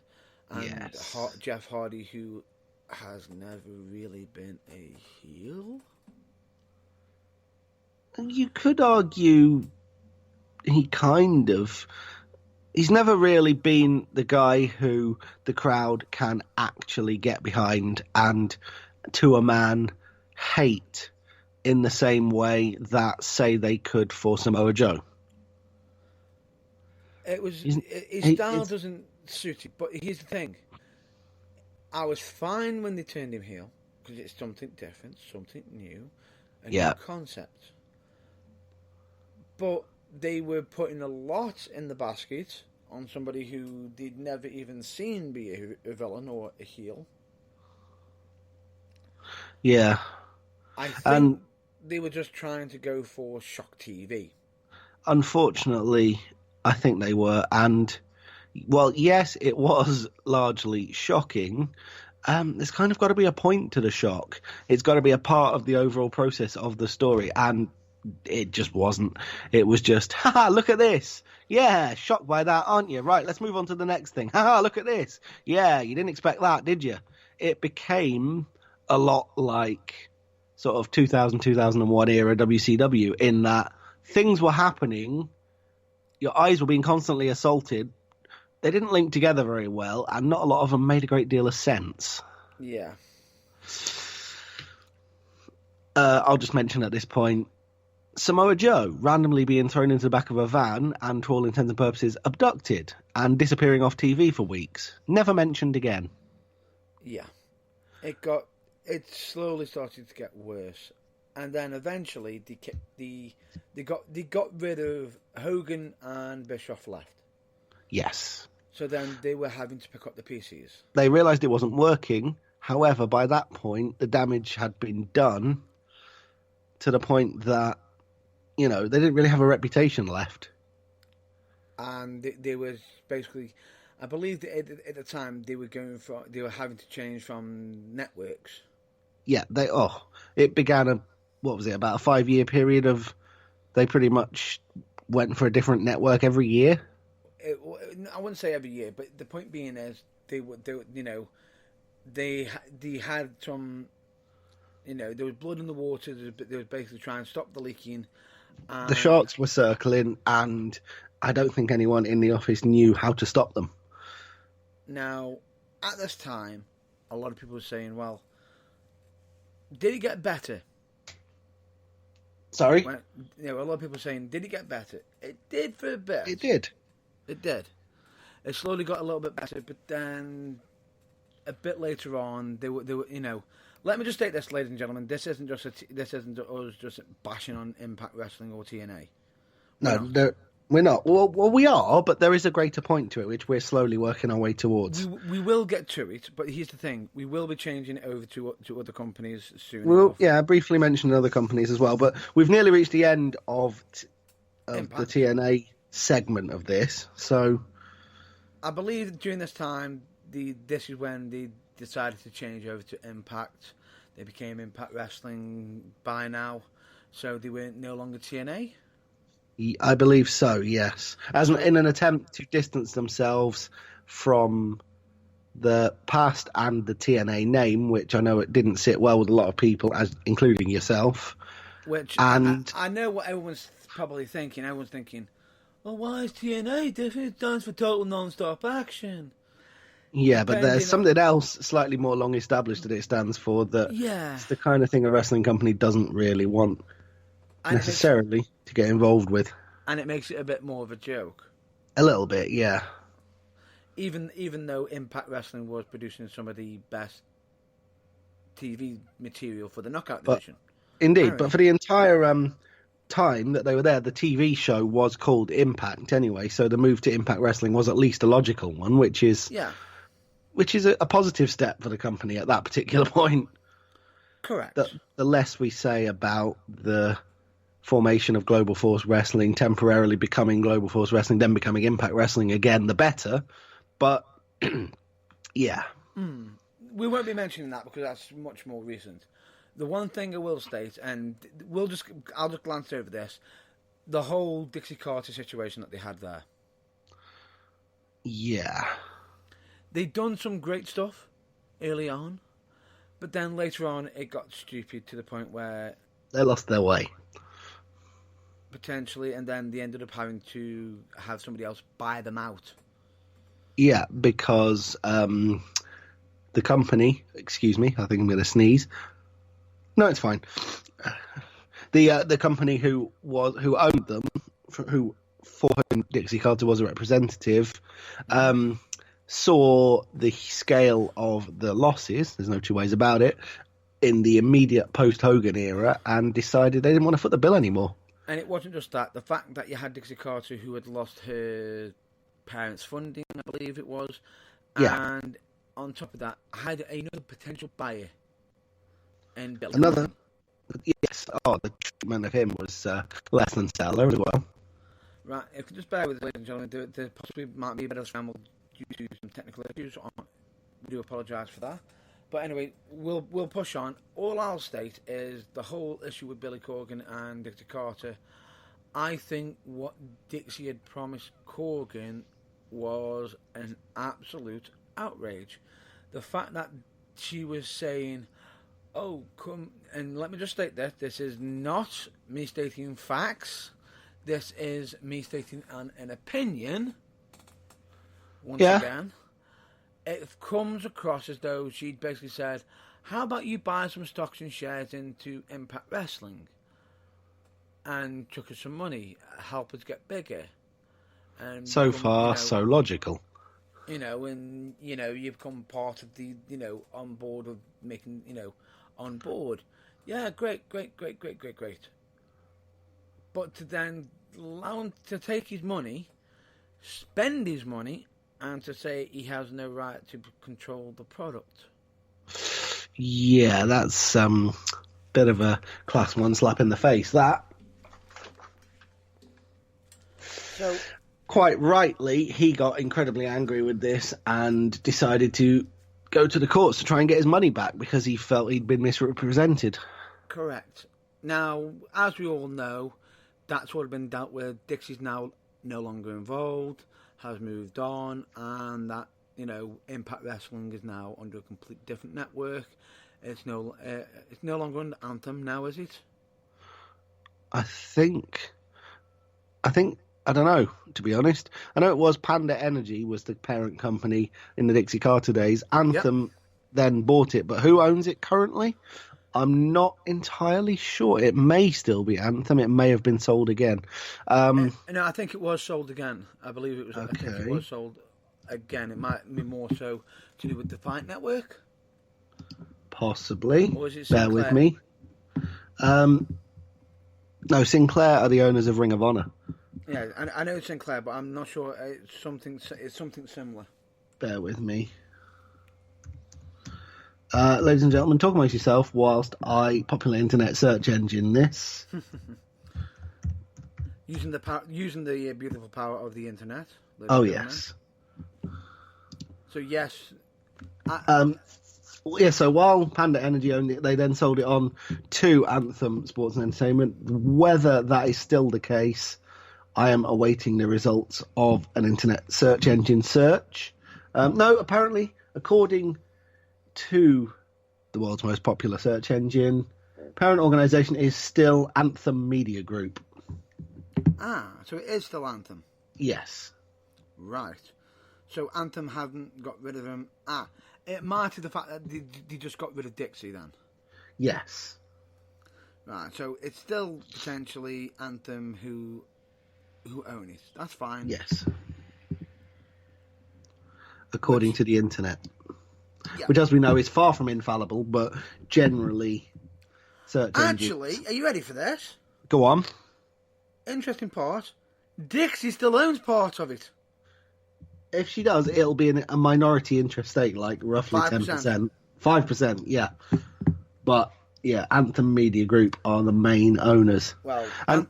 and Yes. Jeff Hardy, who has never really been a heel. You could argue he's never really been the guy who the crowd can actually get behind and, to a man, hate in the same way that, say, they could for Samoa Joe. His style doesn't suit it, but here's the thing. I was fine when they turned him heel, because it's something different, something new, a new concept. But they were putting a lot in the basket on somebody who they'd never even seen be a villain or a heel. Yeah. I think they were just trying to go for shock TV. Unfortunately, I think they were. And, well, yes, it was largely shocking. There's kind of got to be a point to the shock. It's got to be a part of the overall process of the story. And it just wasn't. It was just, haha, look at this. Yeah, shocked by that, aren't you? Right, let's move on to the next thing. Haha, look at this. Yeah, you didn't expect that, did you? It became a lot like sort of 2000, 2001 era WCW, in that things were happening, your eyes were being constantly assaulted, they didn't link together very well, and not a lot of them made a great deal of sense. Yeah. I'll just mention at this point, Samoa Joe randomly being thrown into the back of a van and, to all intents and purposes, abducted and disappearing off TV for weeks. Never mentioned again. Yeah. It slowly started to get worse. And then eventually they got rid of Hogan, and Bischoff left. Yes. So then they were having to pick up the pieces. They realised it wasn't working. However, by that point, the damage had been done to the point that, they didn't really have a reputation left. And they were basically, I believe that at the time they were having to change from networks. Yeah, it began about a 5-year period of, they pretty much went for a different network every year. I wouldn't say every year, but the point being is they had some, there was blood in the water. They were basically trying to stop the leaking. The sharks were circling, and I don't think anyone in the office knew how to stop them. Now, at this time, a lot of people were saying, well, did it get better? Sorry? A lot of people were saying, did it get better? It did for a bit. It did. It did. It slowly got a little bit better, but then a bit later on, they were. Let me just state this, ladies and gentlemen. This isn't us just bashing on Impact Wrestling or TNA. We're not. Well, we are, but there is a greater point to it, which we're slowly working our way towards. We will get to it, but here's the thing: we will be changing it over to other companies soon. We'll briefly mention other companies as well, but we've nearly reached the end of the TNA segment of this. So, I believe during this time, this is when they decided to change over to Impact. They became Impact Wrestling by now, so they were no longer TNA. I believe so, yes. In an attempt to distance themselves from the past and the TNA name, which I know it didn't sit well with a lot of people, including yourself. Which I know what everyone's probably thinking. Everyone's thinking, well, why is TNA different? It stands for Total Non-Stop Action. Yeah, but there's something else slightly more long established that it stands for that it's the kind of thing a wrestling company doesn't really want necessarily to get involved with. And it makes it a bit more of a joke. A little bit, yeah. Even though Impact Wrestling was producing some of the best TV material for the Knockout division. Indeed, but for the entire time that they were there, the TV show was called Impact anyway, so the move to Impact Wrestling was at least a logical one, which is a positive step for the company at that particular point. Correct. The less we say about the formation of Global Force Wrestling, temporarily becoming Global Force Wrestling, then becoming Impact Wrestling again, the better. But, yeah. We won't be mentioning that because that's much more recent. The one thing I will state, and I'll just glance over this, the whole Dixie Carter situation that they had there. Yeah. They'd done some great stuff early on, but then later on it got stupid to the point where They lost their way. potentially, and then they ended up having to have somebody else buy them out. Yeah, because the company, excuse me, I think I'm going to sneeze. No, it's fine. The company who owned them, for whom Dixie Carter was a representative, saw the scale of the losses, there's no two ways about it, in the immediate post-Hogan era, and decided they didn't want to foot the bill anymore. And it wasn't just that. The fact that you had Dixie Carter, who had lost her parents' funding, I believe it was, Yeah. and on top of that, had another potential buyer. And Bill Another, Clinton. yes, the treatment of him was less than stellar as well. Right, if you just bear with us, ladies and gentlemen, there possibly might be a bit of scramble due to some technical issues. We do apologise for that. But anyway, we'll push on. All I'll state is the whole issue with Billy Corgan and Dixie Carter. I think what Dixie had promised Corgan was an absolute outrage. The fact that she was saying, "Oh, come," and let me just state this is not me stating facts. This is me stating an opinion. Once again, it comes across as though she'd basically said, "How about you buy some stocks and shares into Impact Wrestling and chuck us some money, help us get bigger." And So far, so logical. And you become part of the on board of making on board. Yeah, great. But to then allow him to take his money, spend his money, and to say he has no right to control the product. Yeah, that's bit of a class one slap in the face, that. So, quite rightly, he got incredibly angry with this and decided to go to the courts to try and get his money back because he felt he'd been misrepresented. Correct. Now, as we all know, that's what had been dealt with. Dixie's now no longer involved, has moved on, and that, Impact Wrestling is now under a complete different network. It's no longer under Anthem now, is it? I don't know, to be honest. I know it was Panda Energy was the parent company in the Dixie Carter days. Anthem then bought it, but who owns it currently? I'm not entirely sure. It may still be Anthem. It may have been sold again. No, I think it was sold again. I believe it was. Okay. I think it was sold again. It might be more so to do with the Fight Network. Possibly. Or is it Bear with me. No, Sinclair are the owners of Ring of Honor. Yeah, I know it's Sinclair, but I'm not sure. It's something similar. Bear with me. Ladies and gentlemen, talk amongst yourself whilst I populate internet search engine this. using the beautiful power of the internet. Oh yes. So yes. So while Panda Energy owned it, they then sold it on to Anthem Sports and Entertainment. Whether that is still the case, I am awaiting the results of an internet search engine search. No, apparently, according to the world's most popular search engine, parent organisation is still Anthem Media Group. So it is still Anthem. Yes. Right. So Anthem haven't got rid of him. It might be the fact that they just got rid of Dixie then. Yes. Right. So it's still potentially Anthem who own it. That's fine. Yes. According to the internet. Yeah. Which, as we know, is far from infallible, but generally search engines... Actually, are you ready for this? Go on. Interesting part. Dixie still owns part of it. If she does, it'll be in a minority interest stake, like roughly 10%. 5%, yeah. But, yeah, Anthem Media Group are the owners. Well, and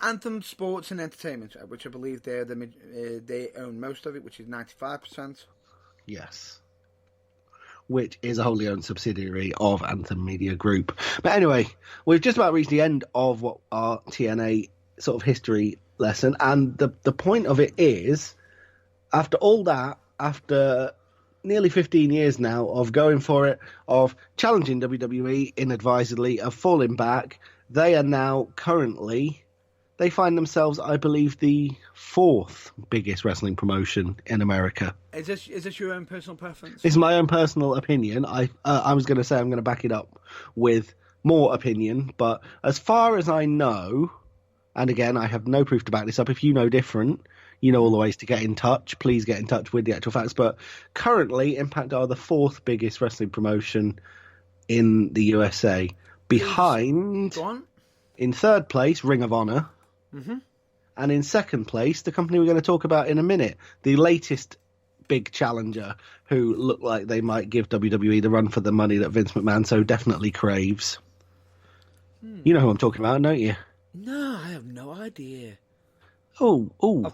Anthem Sports and Entertainment, which I believe they own most of it, which is 95%. Yes. which is a wholly owned subsidiary of Anthem Media Group. But anyway, we've just about reached the end of what our TNA sort of history lesson, and the point of it is, after all that, after nearly 15 years now of going for it, of challenging WWE inadvisedly, of falling back, they are now currently, they find themselves, I believe, the fourth biggest wrestling promotion in America. Is this your own personal preference? It's my own personal opinion. I was going to say I'm going to back it up with more opinion, but as far as I know, and again, I have no proof to back this up. If you know different, you know all the ways to get in touch. Please get in touch with the actual facts. But currently, Impact are the fourth biggest wrestling promotion in the USA. Behind, in third place, Ring of Honor. Mm-hmm. And in second place, the company we're going to talk about in a minute, the latest big challenger who look like they might give WWE the run for the money that Vince McMahon so definitely craves. You know who I'm talking about, don't you? No, I have no idea. Oh,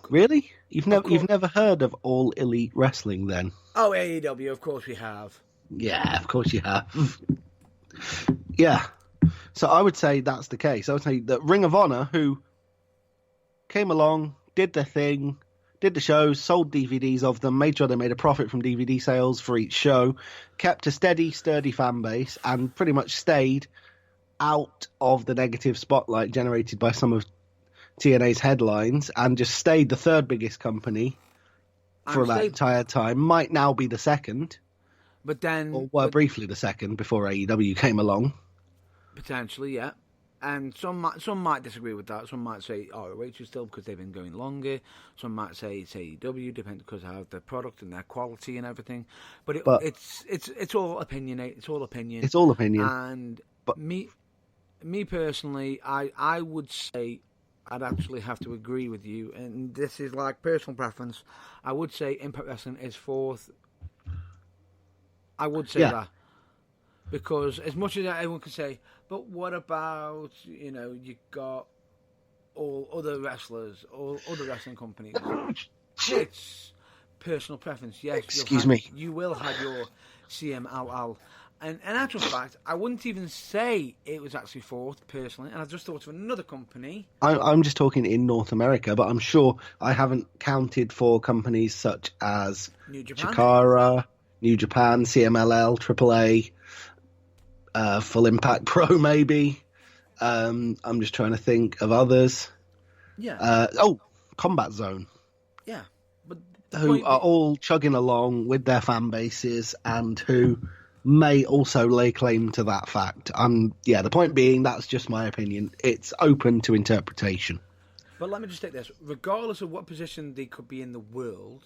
really? You've never heard of All Elite Wrestling then? Oh, AEW, of course we have. Yeah, of course you have. Yeah. So I would say that's the case. I would say that Ring of Honor, who came along, did their thing, did the shows, sold DVDs of them, made sure they made a profit from DVD sales for each show, kept a steady, sturdy fan base, and pretty much stayed out of the negative spotlight generated by some of TNA's headlines, and just stayed the third biggest company for that entire time. Might now be the second, but then, or briefly the second before AEW came along. Potentially, yeah. And some might disagree with that. Some might say, oh, Rachel still because they've been going longer. Some might say it's AEW, depending because of their product and their quality and everything. But it's all opinionate. It's all opinion. It's all opinion. And me personally, I would say I'd actually have to agree with you. And this is like personal preference. I would say Impact Wrestling is fourth. I would say that. Because as much as everyone can say, but what about, you got all other wrestlers, all other wrestling companies? It's personal preference, yes. Excuse me. You will have your CMLL. And in actual fact, I wouldn't even say it was actually fourth, personally. And I just thought of another company. I'm just talking in North America, but I'm sure I haven't counted for companies such as New Japan. Chikara, New Japan, CMLL, AAA, Full Impact Pro, maybe. I'm just trying to think of others. Yeah. Combat Zone. Yeah. But who are all chugging along with their fan bases and who may also lay claim to that fact. The point being, that's just my opinion. It's open to interpretation. But let me just take this. Regardless of what position they could be in the world,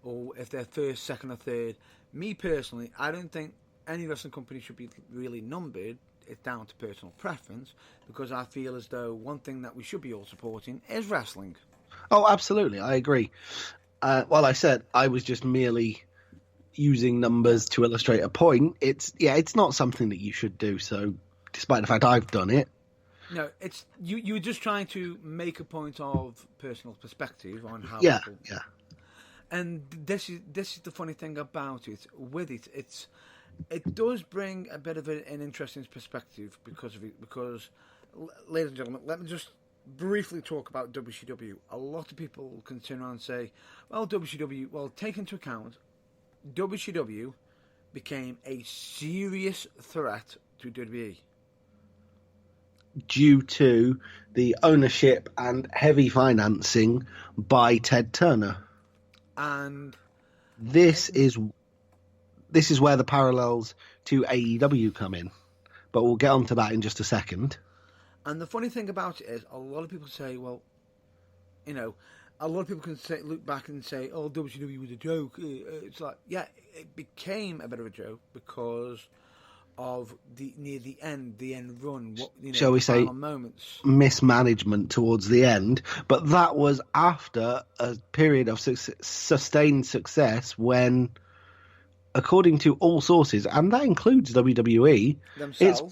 or if they're first, second, or third, me personally, I don't think any wrestling company should be really numbered. It's down to personal preference, because I feel as though one thing that we should be all supporting is wrestling. Oh, absolutely. I agree. Well, I said I was just merely using numbers to illustrate a point. It's not something that you should do. So, despite the fact I've done it. No, it's you were just trying to make a point of personal perspective on how. Yeah. And this is the funny thing about it. With it, it does bring a bit of an interesting perspective because of it. Because, ladies and gentlemen, let me just briefly talk about WCW. A lot of people can turn around and say, well, WCW, well, take into account, WCW became a serious threat to WWE. Due to the ownership and heavy financing by Ted Turner. And this is where the parallels to AEW come in. But we'll get onto that in just a second. And the funny thing about it is, a lot of people say, well, a lot of people can look back and say, oh, WCW was a joke. It's like, yeah, it became a bit of a joke because of near the end run, shall we say, moments. Mismanagement towards the end. But that was after a period of sustained success when, according to all sources, and that includes WWE,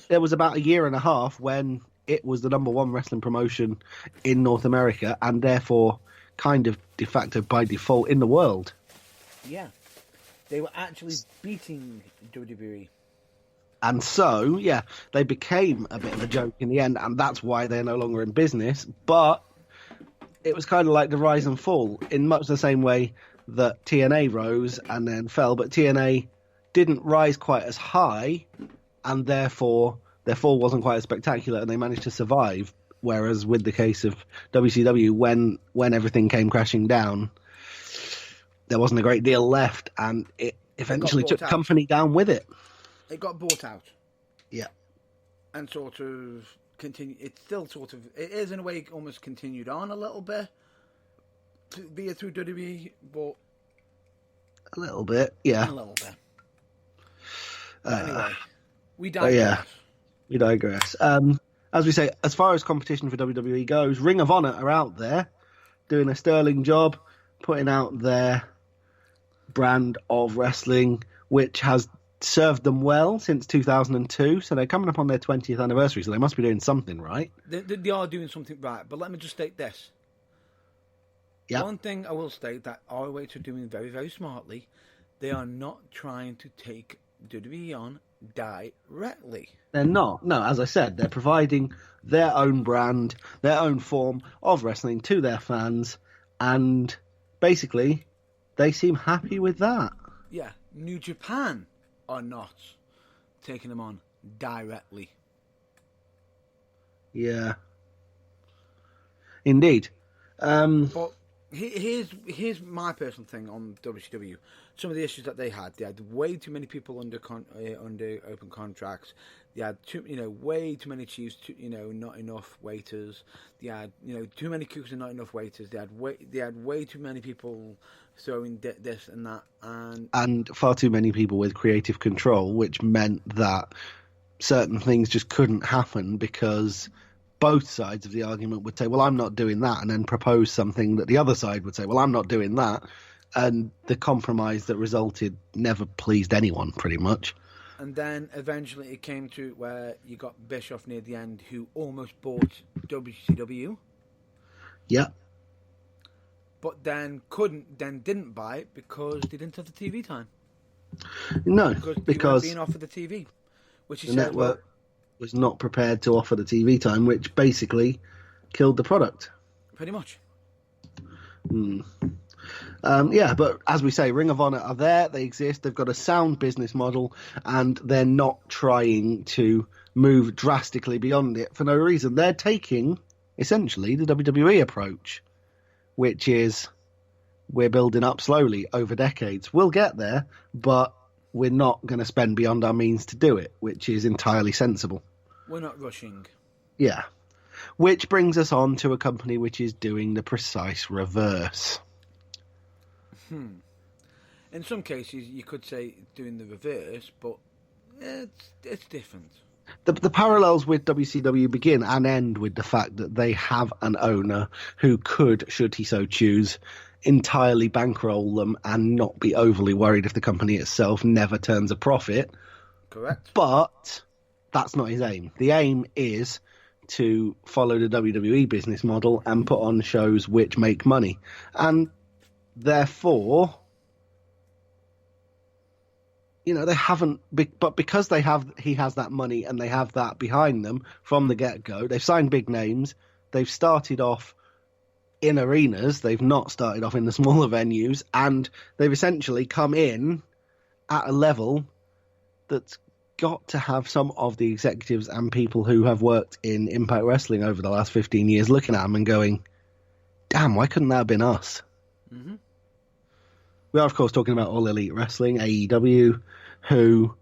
there was about a year and a half when it was the number one wrestling promotion in North America, and therefore kind of de facto by default in the world. Yeah. They were actually beating WWE. And so, yeah, they became a bit of a joke in the end, and that's why they're no longer in business. But it was kind of like the rise and fall, in much the same way that TNA rose and then fell, but TNA didn't rise quite as high, and therefore their fall wasn't quite as spectacular, and they managed to survive. Whereas with the case of WCW, when everything came crashing down, there wasn't a great deal left, and it eventually took the company down with it. It got bought out. Yeah. And sort of continued. It still sort of, it is in a way almost continued on a little bit, be it through WWE, but a little bit, yeah. A little bit. Anyway, we digress. Yeah, we digress. As we say, as far as competition for WWE goes, Ring of Honor are out there doing a sterling job, putting out their brand of wrestling, which has served them well since 2002. So they're coming up on their 20th anniversary, so they must be doing something right. They are doing something right, but let me just state this. Yeah. One thing I will state that ROH are doing very, very smartly, they are not trying to take WWE on directly. They're not. No, as I said, they're providing their own brand, their own form of wrestling to their fans, and basically, they seem happy with that. Yeah, New Japan are not taking them on directly. Yeah. Indeed. But here's my personal thing on WCW. Some of the issues that they had way too many people under open contracts. They had way too many chiefs. Not enough waiters. They had too many cooks and not enough waiters. They had way too many people throwing this and that, and far too many people with creative control, which meant that certain things just couldn't happen because both sides of the argument would say, well, I'm not doing that, and then propose something that the other side would say, well, I'm not doing that. And the compromise that resulted never pleased anyone, pretty much. And then eventually it came to where you got Bischoff near the end, who almost bought WCW. Yeah. But then didn't buy it because they didn't have the TV time. No, because they weren't being offered the TV. Which the network was not prepared to offer the TV time, which basically killed the product. Pretty much. Yeah, but as we say, Ring of Honor are there, they exist, they've got a sound business model, and they're not trying to move drastically beyond it for no reason. They're taking, essentially, the WWE approach, which is we're building up slowly over decades. We'll get there, but we're not going to spend beyond our means to do it, which is entirely sensible. We're not rushing. Yeah. Which brings us on to a company which is doing the precise reverse. In some cases, you could say doing the reverse, but it's different. The parallels with WCW begin and end with the fact that they have an owner who could, should he so choose, entirely bankroll them and not be overly worried if the company itself never turns a profit. Correct. But that's not his aim. The aim is to follow the WWE business model and put on shows which make money. And therefore, they haven't, but because he has that money and they have that behind them from the get-go, they've signed big names, they've started off in arenas, they've not started off in the smaller venues, and they've essentially come in at a level that's got to have some of the executives and people who have worked in Impact Wrestling over the last 15 years looking at them and going, damn, why couldn't that have been us? Mm-hmm. We are, of course, talking about All Elite Wrestling, AEW, who,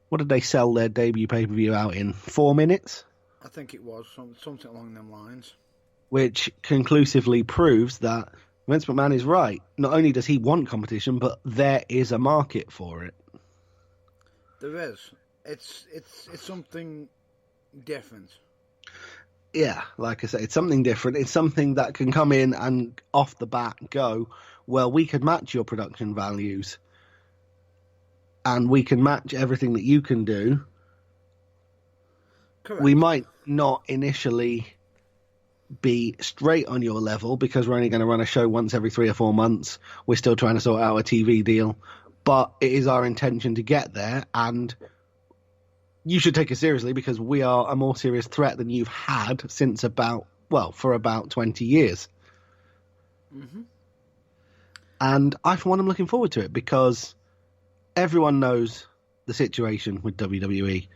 what did they sell their debut pay-per-view out in? 4 minutes? I think it was something along them lines. Which conclusively proves that Vince McMahon is right. Not only does he want competition, but there is a market for it. There is. It's something different. Yeah, like I say, it's something different. It's something that can come in and off the bat go, well, we could match your production values and we can match everything that you can do. Correct. We might not initially be straight on your level because we're only going to run a show once every 3 or 4 months. We're still trying to sort out a TV deal. but it is our intention to get there, and you should take us seriously because we are a more serious threat than you've had since for about 20 years. Mm-hmm. And I, for one, am looking forward to it because everyone knows the situation with WWE.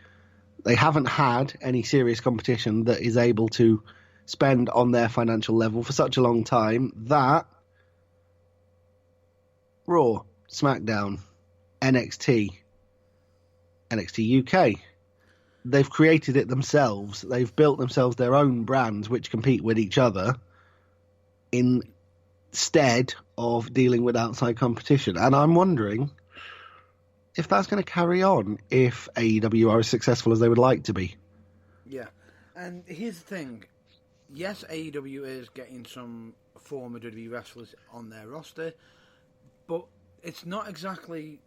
They haven't had any serious competition that is able to spend on their financial level for such a long time that Raw, SmackDown, NXT UK, they've created it themselves. They've built themselves their own brands which compete with each other instead of dealing with outside competition. And I'm wondering if that's going to carry on if AEW are as successful as they would like to be. Yeah. And here's the thing. Yes, AEW is getting some former WWE wrestlers on their roster, but it's not exactly...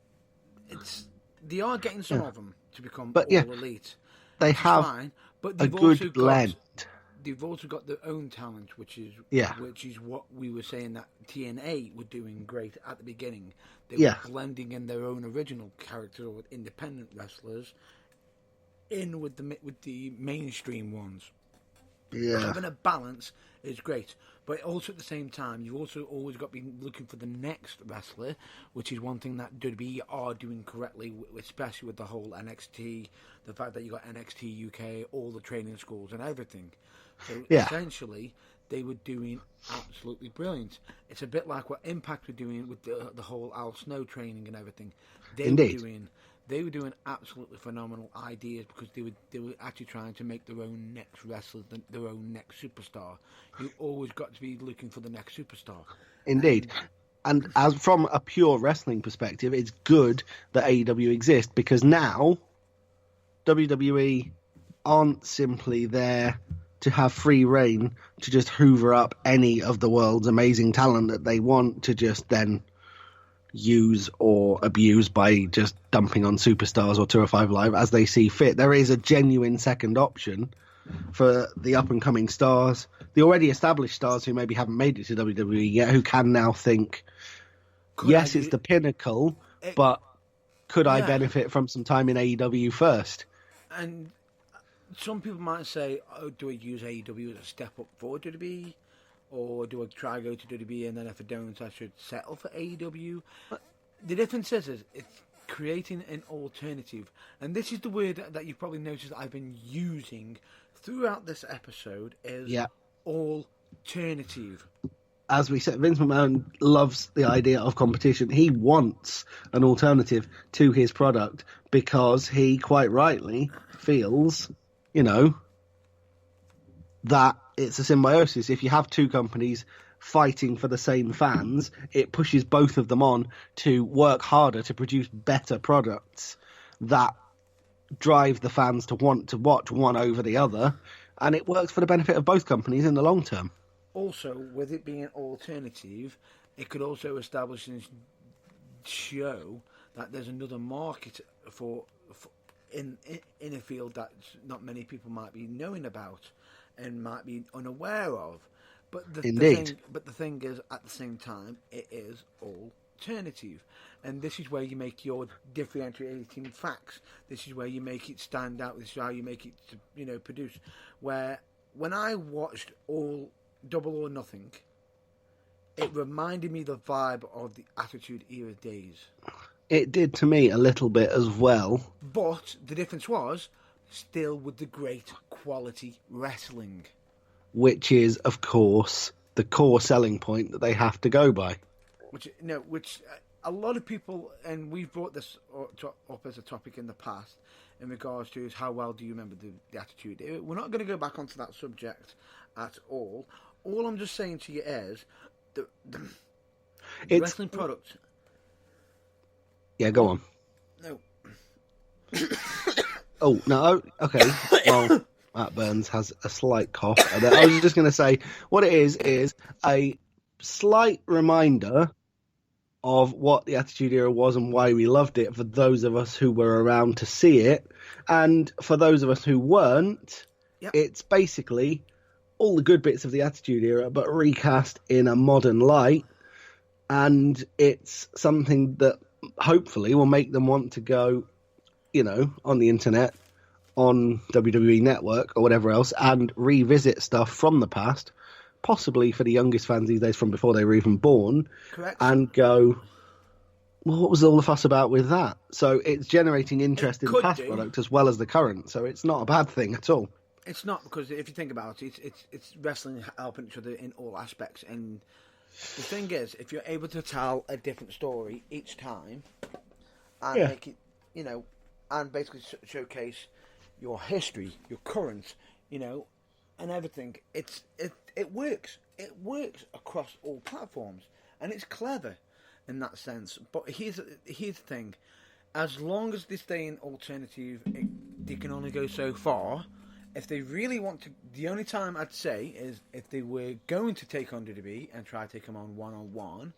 They are getting some of them to become elite. They have fine, but a good blend. They've also got their own talent, which is what we were saying that TNA were doing great at the beginning. They were blending in their own original characters or independent wrestlers in with the mainstream ones. Yeah. Having a balance is great, but also at the same time, you've also always got to be looking for the next wrestler, which is one thing that WWE are doing correctly, especially with the whole NXT, the fact that you got NXT UK, all the training schools and everything. So essentially, they were doing absolutely brilliant. It's a bit like what Impact were doing with the whole Al Snow training and everything. They were doing absolutely phenomenal ideas because they were actually trying to make their own next wrestler, their own next superstar. You always got to be looking for the next superstar. Indeed. And as from a pure wrestling perspective, it's good that AEW exists because now WWE aren't simply there to have free reign to just hoover up any of the world's amazing talent that they want to just then use or abuse by just dumping on superstars or 205 Live as they see fit. There is a genuine second option for the up-and-coming stars, the already established stars who maybe haven't made it to WWE yet, who can now think, it's the pinnacle, but could I benefit from some time in AEW first? And some people might say, do I use AEW as a step up for WWE? Or do I try to go to WWE and then if I don't, I should settle for AEW? The difference is it's creating an alternative. And this is the word that you've probably noticed I've been using throughout this episode is alternative. As we said, Vince McMahon loves the idea of competition. He wants an alternative to his product because he quite rightly feels, that it's a symbiosis. If you have two companies fighting for the same fans, it pushes both of them on to work harder to produce better products that drive the fans to want to watch one over the other, and it works for the benefit of both companies in the long term. Also, with it being an alternative, it could also establish and show that there's another market for in a field that not many people might be knowing about and might be unaware of. But the thing is, at the same time, it is alternative. And this is where you make your differentiating facts. This is where you make it stand out. This is how you make it, produce. Where, when I watched all Double or Nothing, it reminded me the vibe of the Attitude Era days. It did to me a little bit as well. But the difference was still with the great quality wrestling. Which is, of course, the core selling point that they have to go by. Which a lot of people, and we've brought this up as a topic in the past, in regards to how well do you remember the Attitude Era. We're not going to go back onto that subject at all. All I'm just saying to you is the wrestling product. Yeah, go on. No. Oh, no, okay. Well, Matt Burns has a slight cough. I was just going to say, what it is a slight reminder of what the Attitude Era was and why we loved it for those of us who were around to see it. And for those of us who weren't, It's basically all the good bits of the Attitude Era, but recast in a modern light. And it's something that hopefully will make them want to go, on the internet, on WWE Network or whatever else, and revisit stuff from the past, possibly for the youngest fans these days from before they were even born. Correct. And go, well, what was all the fuss about with that? So it's generating interest in the past product as well as the current. So it's not a bad thing at all. It's not, because if you think about it, it's wrestling helping each other in all aspects. And the thing is, if you're able to tell a different story each time and make it, and basically showcase your history, your current, and everything, it works. It works across all platforms, and it's clever in that sense. But here's the thing: as long as they stay in alternative, they can only go so far. If they really want to, the only time I'd say is if they were going to take on WWE and try to take them on one-on-one,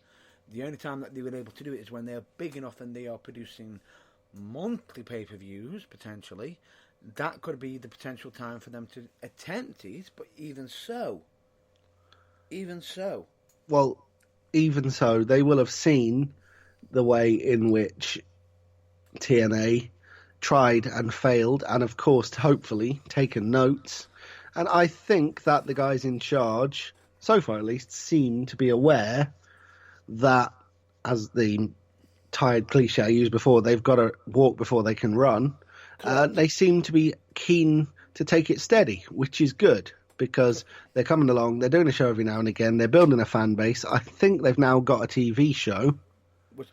the only time that they were able to do it is when they're big enough and they are producing monthly pay-per-views, potentially. That could be the potential time for them to attempt it, but even so. Well, even so, they will have seen the way in which TNA tried and failed, and of course, hopefully, taken notes. And I think that the guys in charge, so far at least, seem to be aware that, as the tired cliche I used before, they've got to walk before they can run. They seem to be keen to take it steady, which is good, because they're coming along, they're doing a show every now and again, they're building a fan base. I think they've now got a TV show,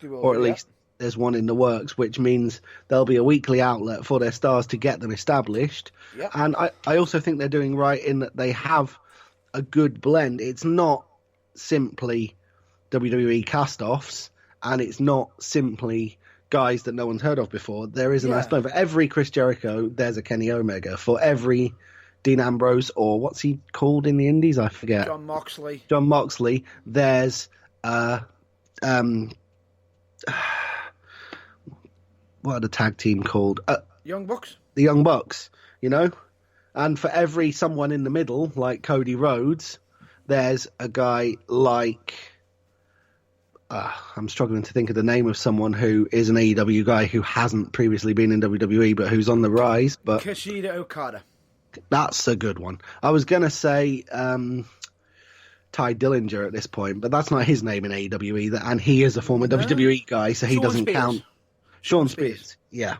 or at least there's one in the works, which means there'll be a weekly outlet for their stars to get them established. Yep. And I also think they're doing right in that they have a good blend. It's not simply WWE cast-offs, and it's not simply guys that no one's heard of before. There is a nice blend. For every Chris Jericho, there's a Kenny Omega. For every Dean Ambrose, or what's he called in the indies? I forget. John Moxley. There's what are the tag team called? Young Bucks. The Young Bucks, And for every someone in the middle, like Cody Rhodes, there's a guy like... I'm struggling to think of the name of someone who is an AEW guy who hasn't previously been in WWE, but who's on the rise. But Kushida Okada. That's a good one. I was going to say Ty Dillinger at this point, but that's not his name in AEW either, and he is a former WWE guy, so he doesn't count. Sean Spears. Yeah,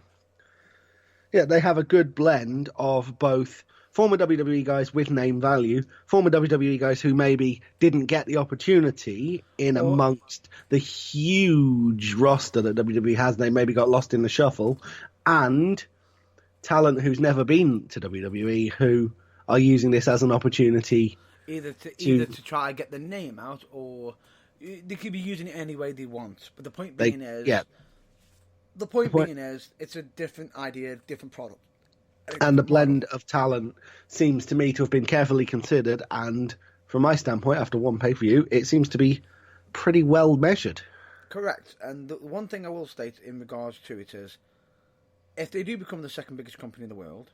they have a good blend of both former WWE guys with name value, former WWE guys who maybe didn't get the opportunity in amongst the huge roster that WWE has. They maybe got lost in the shuffle, and talent who's never been to WWE who are using this as an opportunity either to try and get the name out, or they could be using it any way they want. But the point being is, it's a different idea, different product. And the blend of talent seems to me to have been carefully considered, and from my standpoint, after one pay-per-view, it seems to be pretty well measured. Correct. And the one thing I will state in regards to it is, if they do become the second biggest company in the world,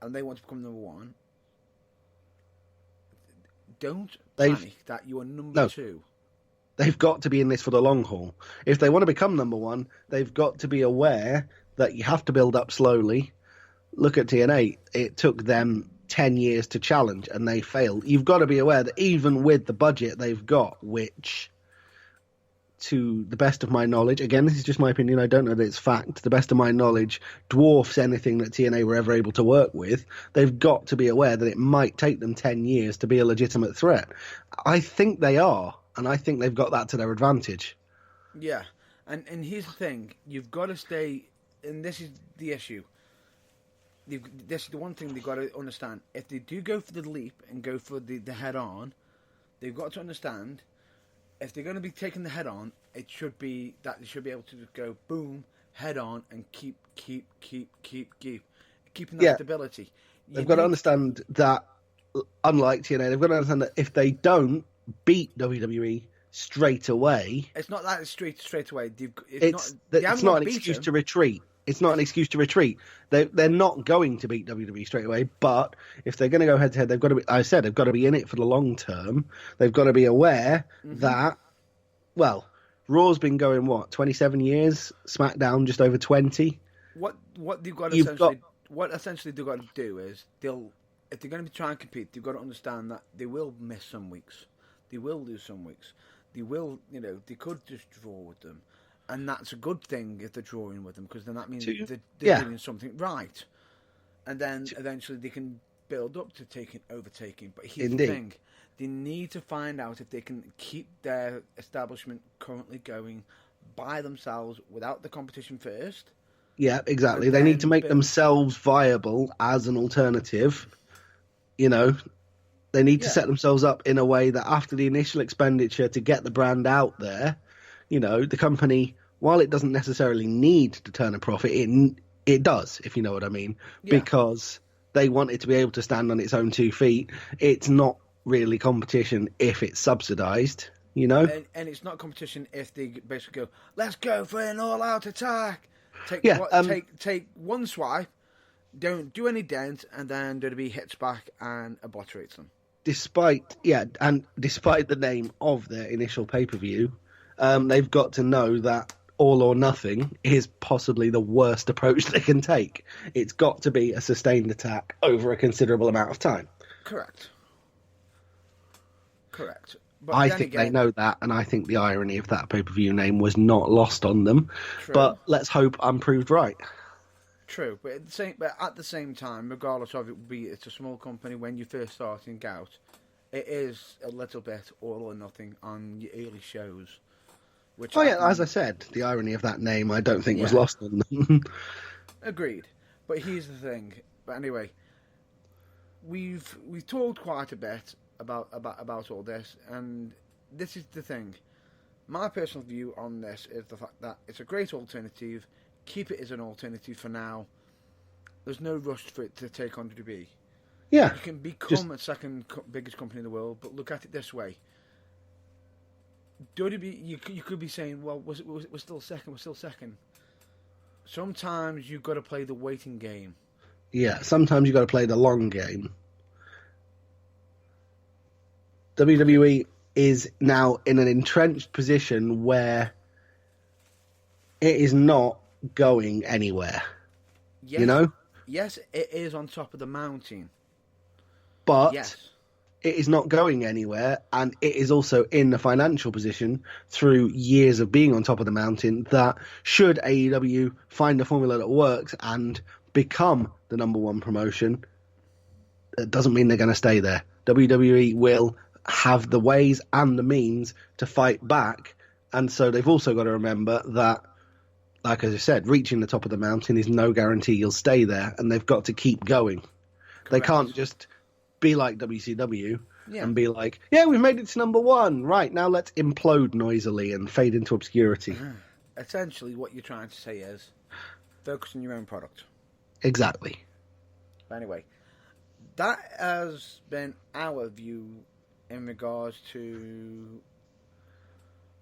and they want to become number one, don't panic that you are number two. They've got to be in this for the long haul. If they want to become number one, they've got to be aware that you have to build up slowly. Look at TNA. It took them 10 years to challenge, and they failed. You've got to be aware that even with the budget they've got, which, to the best of my knowledge, again, this is just my opinion, I don't know that it's fact, to the best of my knowledge, dwarfs anything that TNA were ever able to work with, they've got to be aware that it might take them 10 years to be a legitimate threat. I think they are, and I think they've got that to their advantage. Yeah, and here's the thing, you've got to stay, and this is the issue, this is the one thing they've got to understand. If they do go for the leap and go for the head-on, they've got to understand, if they're going to be taking the head-on, it should be that they should be able to just go, boom, head-on, and keep keeping that stability. They've got to understand that, unlike TNA, they've got to understand that if they don't beat WWE straight away... It's not that it's straight away. It's not an excuse to retreat. It's not an excuse to retreat. They're not going to beat WWE straight away, but if they're going to go head to head, they've got to be. I said they've got to be in it for the long term. They've got to be aware that, well, Raw's been going, 27 years? SmackDown just over 20? What they've got You've essentially, what essentially they've got to do is if they're going to be trying to compete, they've got to understand that they will miss some weeks, they will lose some weeks, they will, they could just draw with them, and that's a good thing if they're drawing with them, because then that means they're doing something right, and then eventually they can build up to overtaking. But here's the thing: they need to find out if they can keep their establishment currently going by themselves without the competition first. Yeah, exactly. They need to make themselves viable as an alternative. They need to set themselves up in a way that after the initial expenditure to get the brand out there, the company, while it doesn't necessarily need to turn a profit, it does, if you know what I mean, because they want it to be able to stand on its own 2 feet. It's not really competition if it's subsidized, And it's not competition if they basically go, let's go for an all-out attack. Take one swipe, don't do any dent, and then WWE hits back and obliterates them. Despite the name of their initial pay-per-view, they've got to know that all or nothing is possibly the worst approach they can take. It's got to be a sustained attack over a considerable amount of time. Correct. But I think they know that, and I think the irony of that pay-per-view name was not lost on them. True. But let's hope I'm proved right. True, but at the same time, regardless of it's a small company when you're first starting out, it is a little bit all or nothing on your early shows. As I said, the irony of that name I don't think was lost on them. Agreed. But here's the thing. But anyway, we've talked quite a bit about all this, and this is the thing. My personal view on this is the fact that it's a great alternative. Keep it as an alternative for now. There's no rush for it to take on WWE. Yeah, you can become a second biggest company in the world, but look at it this way. WWE, you could be saying, well, we're still second. Sometimes you've got to play the waiting game. Yeah, sometimes you've got to play the long game. WWE is now in an entrenched position where it is not going anywhere. Yes, Yes, it is on top of the mountain. But it is not going anywhere, and it is also in the financial position through years of being on top of the mountain that should AEW find a formula that works and become the number one promotion, it doesn't mean they're going to stay there. WWE will have the ways and the means to fight back, and so they've also got to remember that, like as I said, reaching the top of the mountain is no guarantee you'll stay there, and they've got to keep going. Correct. They can't just be like WCW and be like, we've made it to number one, right, now let's implode noisily and fade into obscurity. Essentially what you're trying to say is focus on your own product. Exactly. But anyway, that has been our view in regards to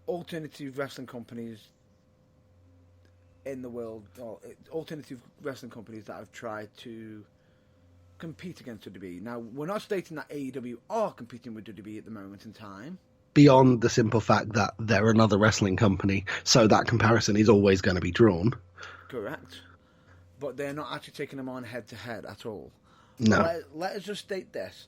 alternative wrestling companies in the world, or alternative wrestling companies that have tried to compete against WWE. Now, we're not stating that AEW are competing with WWE at the moment in time. Beyond the simple fact that they're another wrestling company, so that comparison is always going to be drawn. Correct. But they're not actually taking them on head-to-head at all. No. Let us just state this.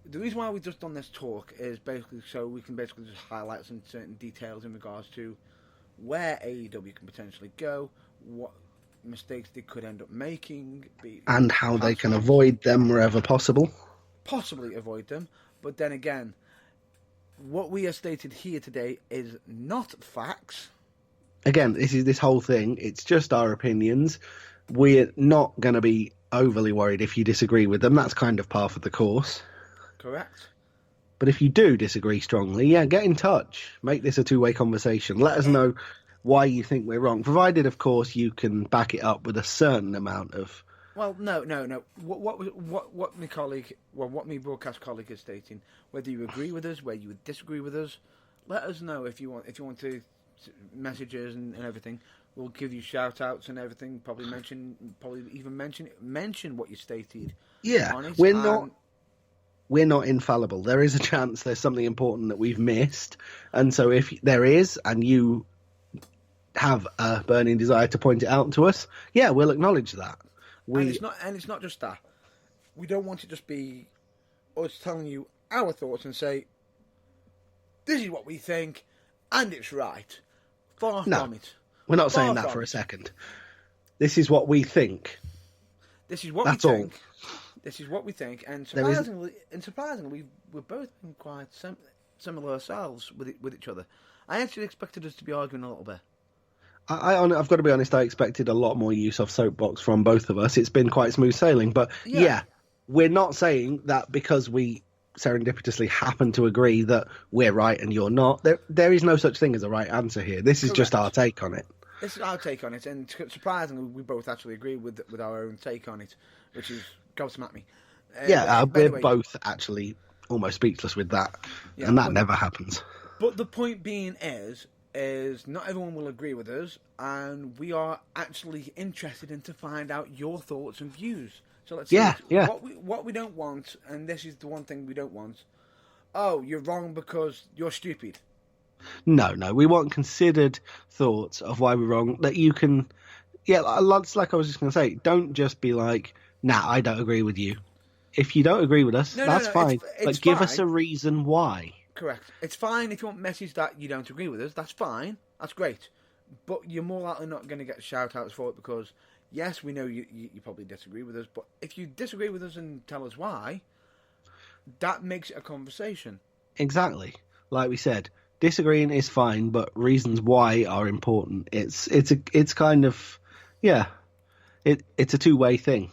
The reason why we've just done this talk is basically so we can basically just highlight some certain details in regards to where AEW can potentially go, what mistakes they could end up making, and how they can avoid them wherever possible. Possibly avoid them, but then again, what we have stated here today is not facts. Again, this whole thing, it's just our opinions. We're not going to be overly worried if you disagree with them. That's kind of par for the course. Correct. But if you do disagree strongly, get in touch. Make this a two-way conversation. Let us know why you think we're wrong, provided, of course, you can back it up with a certain amount of... Well, no. What my colleague, what my broadcast colleague is stating, whether you agree with us, whether you would disagree with us, let us know if you want to message us and everything. We'll give you shout-outs and everything, probably even mention what you stated. Yeah, we're not infallible. There is a chance there's something important that we've missed. And so if there is, and you have a burning desire to point it out to us, yeah, we'll acknowledge that. And it's not just that. We don't want to just be us telling you our thoughts and say, this is what we think, and it's right. Far from it. We're not saying that for a second. This is what we think. This is what we think. This is what we think, and surprisingly, we've both been quite similar ourselves with each other. I actually expected us to be arguing a little bit. I've got to be honest, I expected a lot more use of soapbox from both of us. It's been quite smooth sailing, but yeah, we're not saying that because we serendipitously happen to agree that we're right and you're not. There is no such thing as a right answer here. This is just our take on it. This is our take on it, and surprisingly, we both actually agree with our own take on it, which is gobsmack at me. We're both actually almost speechless with that, and that never happens. But the point being is not everyone will agree with us, and we are actually interested in to find out your thoughts and views. So let's see what we don't want, and this is the one thing we don't want. Oh, you're wrong because you're stupid. No, we want considered thoughts of why we're wrong. That you can, like I was just going to say, don't just be like, nah, I don't agree with you. If you don't agree with us, that's fine. But give us a reason why. Correct. It's fine if you want a message that you don't agree with us. That's fine. That's great. But you're more likely not going to get shout-outs for it because, yes, we know you probably disagree with us, but if you disagree with us and tell us why, that makes it a conversation. Exactly. Like we said, disagreeing is fine, but reasons why are important. It's kind of, it's a two-way thing.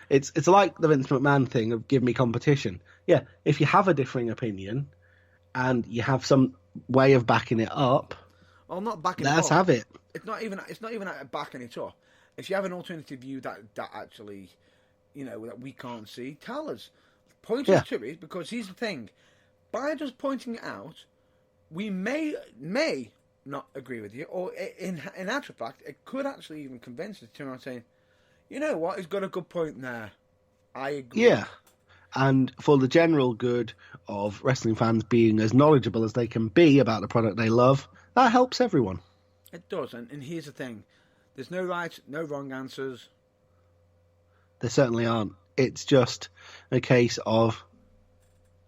It's like the Vince McMahon thing of give me competition. Yeah, if you have a differing opinion and you have some way of backing it up, well, not backing it up. Let's have it. It's not even backing it up. If you have an alternative view that actually, that we can't see, tell us. Point us to it, because here's the thing. By just pointing it out, we may not agree with you, or in actual fact, it could actually even convince us to turn around saying, you know what, he's got a good point there. I agree. Yeah. And for the general good of wrestling fans being as knowledgeable as they can be about the product they love, that helps everyone. It does, and here's the thing. There's no right, no wrong answers. There certainly aren't. It's just a case of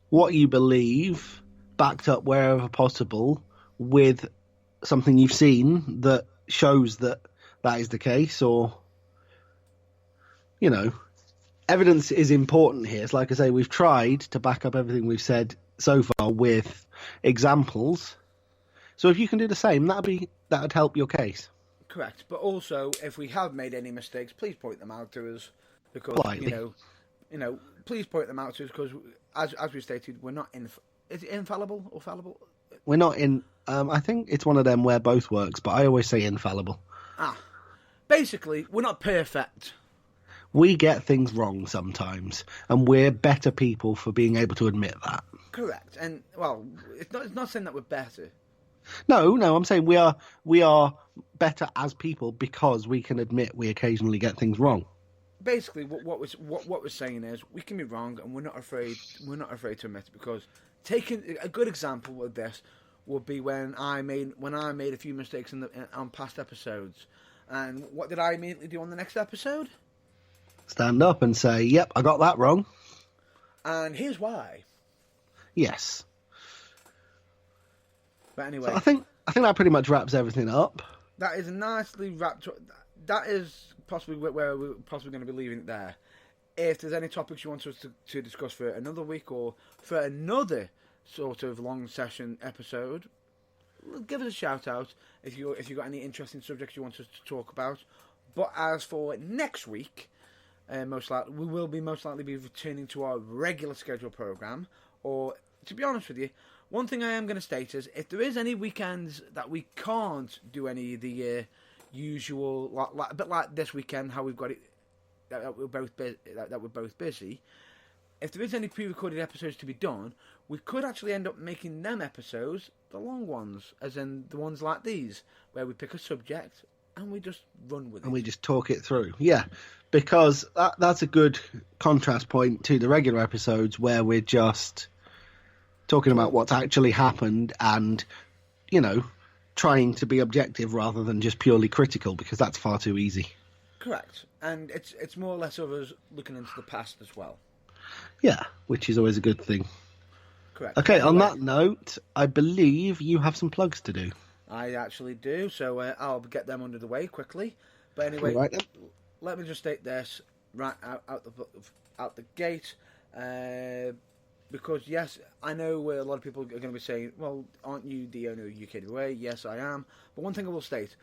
what you believe, backed up wherever possible, with something you've seen that shows that is the case, or, evidence is important here. It's like I say, we've tried to back up everything we've said so far with examples. So if you can do the same, that'd help your case. Correct. But also, if we have made any mistakes, please point them out to us, because politely. Please point them out to us, because as we stated, we're not is it infallible or fallible? We're not in. I think it's one of them where both works, but I always say infallible. Basically, we're not perfect. We get things wrong sometimes, and we're better people for being able to admit that. Correct. And well, it's not saying that we're better. No, I'm saying we are better as people because we can admit we occasionally get things wrong. Basically, what we're saying is we can be wrong, and we're not afraid to admit it, because taking a good example of this would be when I made a few mistakes on past episodes. And what did I immediately do on the next episode? Stand up and say, yep, I got that wrong. And here's why. Yes. But anyway, so I think that pretty much wraps everything up. That is nicely wrapped up. That is possibly where we're possibly going to be leaving it there. If there's any topics you want us to discuss for another week or for another sort of long session episode, give us a shout out if you got any interesting subjects you want us to talk about. But as for next week, we will most likely be returning to our regular schedule program. Or, to be honest with you, one thing I am going to state is, if there is any weekends that we can't do any of the usual, a bit like this weekend, how we've got it, that we're both busy. If there is any pre-recorded episodes to be done, we could actually end up making them episodes the long ones, as in the ones like these, where we pick a subject and we just run with it. And we just talk it through. Yeah, because that's a good contrast point to the regular episodes where we're just talking about what's actually happened and, trying to be objective rather than just purely critical, because that's far too easy. Correct. And it's more or less of us looking into the past as well. Yeah, which is always a good thing. Correct. Okay, Anyway, on that note, I believe you have some plugs to do. I actually do, so I'll get them under the way quickly. But anyway, All right, then. let me just state this right out the gate. Because yes, I know a lot of people are going to be saying, "Well, aren't you the owner of UKWA?" Yes, I am. But one thing I will state: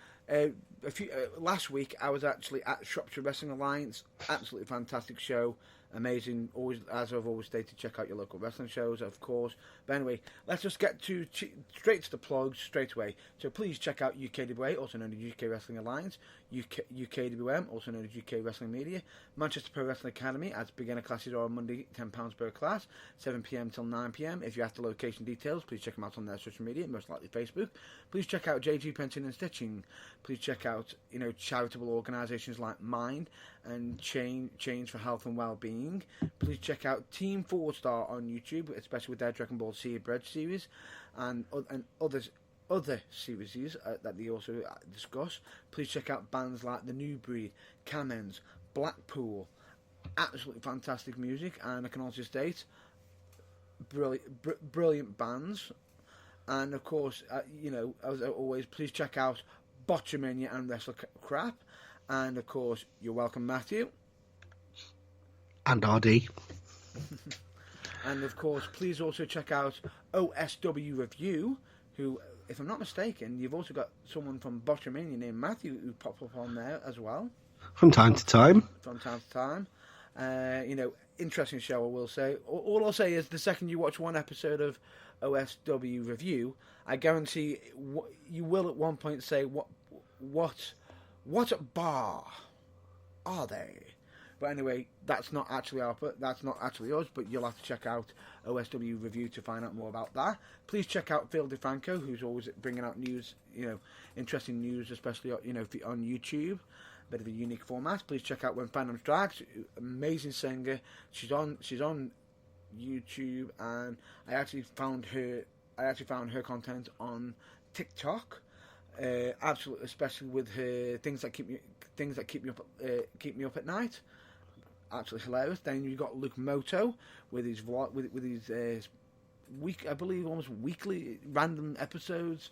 last week I was actually at Shropshire Wrestling Alliance. Absolutely fantastic show, amazing. Always, as I've always stated, check out your local wrestling shows, of course. But anyway, let's just get straight to the plugs straight away. So please check out UKWA, also known as UK Wrestling Alliance, UKWM, also known as UK Wrestling Media, Manchester Pro Wrestling Academy, as beginner classes are on Monday, £10 per class, 7 p.m. till 9 p.m. If you're after location details, please check them out on their social media, most likely Facebook. Please check out JG Pension and Stitching. Please check out charitable organisations like Mind and Change for Health and Wellbeing. Please check out Team 4-Star on YouTube, especially with their Dragon Ball Z Bridge series and other series that they also discuss. Please check out bands like The New Breed, Camens, Blackpool. Absolutely fantastic music, and I can also state brilliant bands. And of course, as always, please check out Botchamania and Wrestle Crap. And of course, you're welcome, Matthew. And RD. And of course, please also check out OSW Review, who, if I'm not mistaken, you've also got someone from Botchamania named Matthew who pops up on there as well. From time to time. From time to time. Interesting show, I will say. All I'll say is the second you watch one episode of OSW Review, I guarantee you will at one point say, what bar are they? But anyway, that's not actually us, but you'll have to check out OSW Review to find out more about that. Please check out Phil DeFranco, who's always bringing out news, interesting news, especially on YouTube. Bit of a unique format. Please check out When Fandom Strikes, amazing singer. She's on YouTube, and I actually found her content on TikTok. Absolutely, especially with her things that keep me up at night. Absolutely hilarious. Then you got Luke Moto with his vlog, with his I believe almost weekly random episodes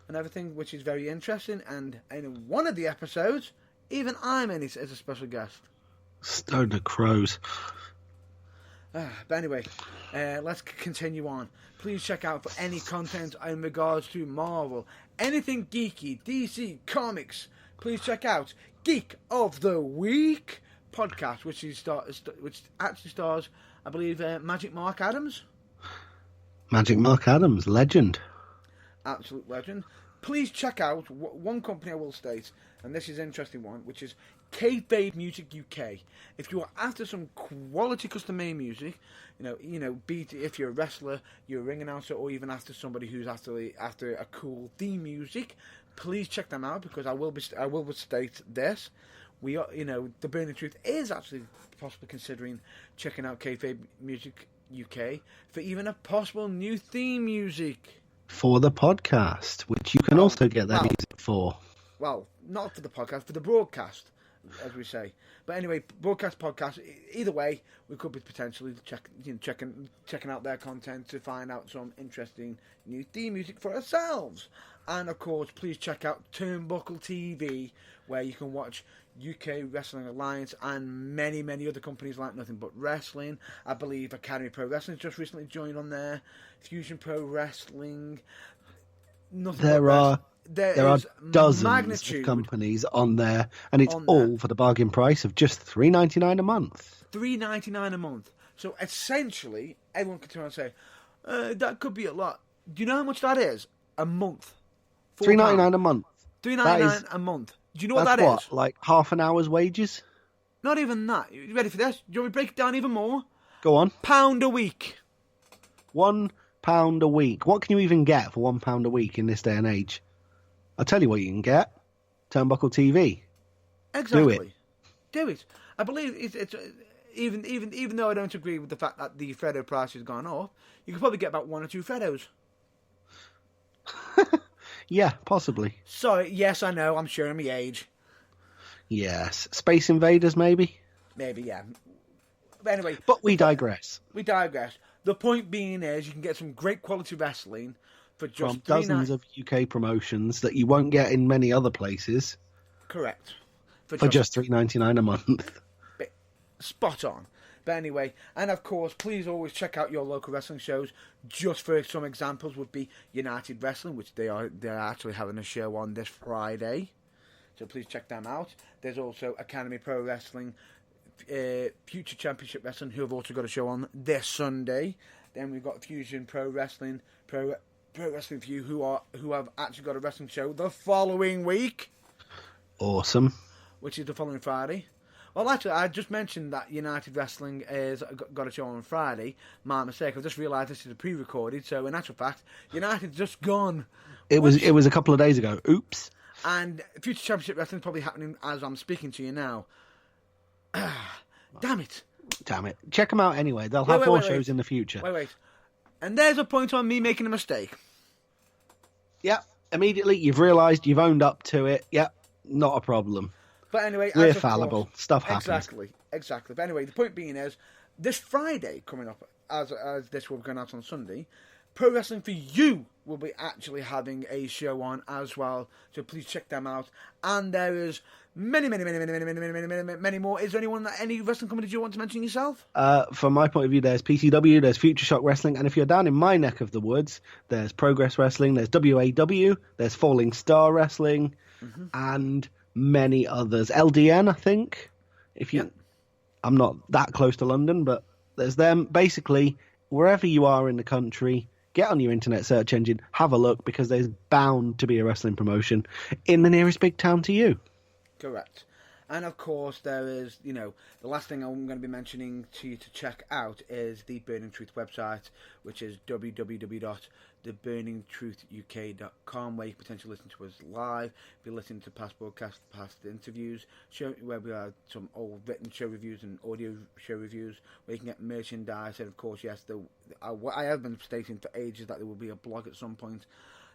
and everything, which is very interesting. And in one of the episodes, even I'm in it as a special guest. Stoner Crows. But anyway, let's continue on. Please check out for any content in regards to Marvel, anything geeky, DC, comics. Please check out Geek of the Week podcast, which actually stars, I believe, Magic Mark Adams. Magic Mark Adams, legend. Absolute legend. Please check out one company I will state, and this is an interesting one, which is Kayfabe Music UK. If you are after some quality custom-made music, be it if you're a wrestler, you're a ring announcer, or even after somebody who's after a cool theme music, please check them out, because I will state this. We are, the burning truth is actually possibly considering checking out Kayfabe Music UK for even a possible new theme music for the podcast, which you can also get that music for. Well, not for the podcast, for the broadcast, as we say. But anyway, broadcast, podcast, either way, we could be potentially checking out their content to find out some interesting new theme music for ourselves. And of course, please check out Turnbuckle TV, where you can watch UK Wrestling Alliance and many, many other companies like Nothing But Wrestling. I believe Academy Pro Wrestling just recently joined on there. Fusion Pro Wrestling. There are dozens of companies on there, and it's all for the bargain price of just $3.99 a month. $3.99 a month. So essentially, everyone can turn around and say, that could be a lot. Do you know how much that is? A month. $3.99 a month. $3.99 a month. Do you know what that is? Like half an hour's wages? Not even that. You ready for this? Do you want me to break it down even more? Go on. £1 a week. £1 a week. What can you even get for £1 a week in this day and age? I'll tell you what you can get. Turnbuckle TV. Exactly. Do it. I believe it's even though I don't agree with the fact that the Freddo price has gone up, you could probably get about 1 or 2 Freddos. Yeah, possibly. Sorry, yes, I know, I'm showing my age. Yes. Space Invaders, maybe? Maybe, yeah. But anyway, But we digress. we digress. The point being is, you can get some great quality wrestling for just From dozens of UK promotions that you won't get in many other places Correct. for just $3.99 a month. Spot on. But anyway, and of course, please always check out your local wrestling shows. Just for some examples would be United Wrestling, which they're actually having a show on this Friday. So please check them out. There's also Academy Pro Wrestling, Future Championship Wrestling, who have also got a show on this Sunday. Then we've got Fusion Pro Wrestling, Pro Wrestling View, who have actually got a wrestling show the following week. Awesome. Which is the following Friday. Well, actually, I just mentioned that United Wrestling has got a show on Friday. My mistake. I've just realised this is a pre-recorded, so in actual fact, United's just gone. It was a couple of days ago. Oops. And Future Championship Wrestling is probably happening as I'm speaking to you now. Damn it. Check them out anyway. They'll have more shows in the future. Wait. And there's a point on me making a mistake. Yep. Immediately, you've realised, you've owned up to it. Yep. Not a problem. But anyway, we're fallible. Stuff happens. Exactly. But anyway, the point being is, this Friday coming up, as this will be going out on Sunday, Pro Wrestling for You will be actually having a show on as well. So please check them out. And there is many more. Is there any wrestling companies you want to mention yourself? From my point of view, there's PCW, there's Future Shock Wrestling, and if you're down in my neck of the woods, there's Progress Wrestling, there's WAW, there's Falling Star Wrestling, and many others. LDN, I think. I'm not that close to London, but there's them. Basically, wherever you are in the country, get on your internet search engine, have a look, because there's bound to be a wrestling promotion in the nearest big town to you. Correct. And of course, there is, the last thing I'm going to be mentioning to you to check out is the Burning Truth website, which is www.theburningtruthuk.com, where you can potentially listen to us live, be listening to past broadcasts, past interviews, where we have some old written show reviews and audio show reviews, where you can get merchandise, and of course, yes, I have been stating for ages that there will be a blog at some point.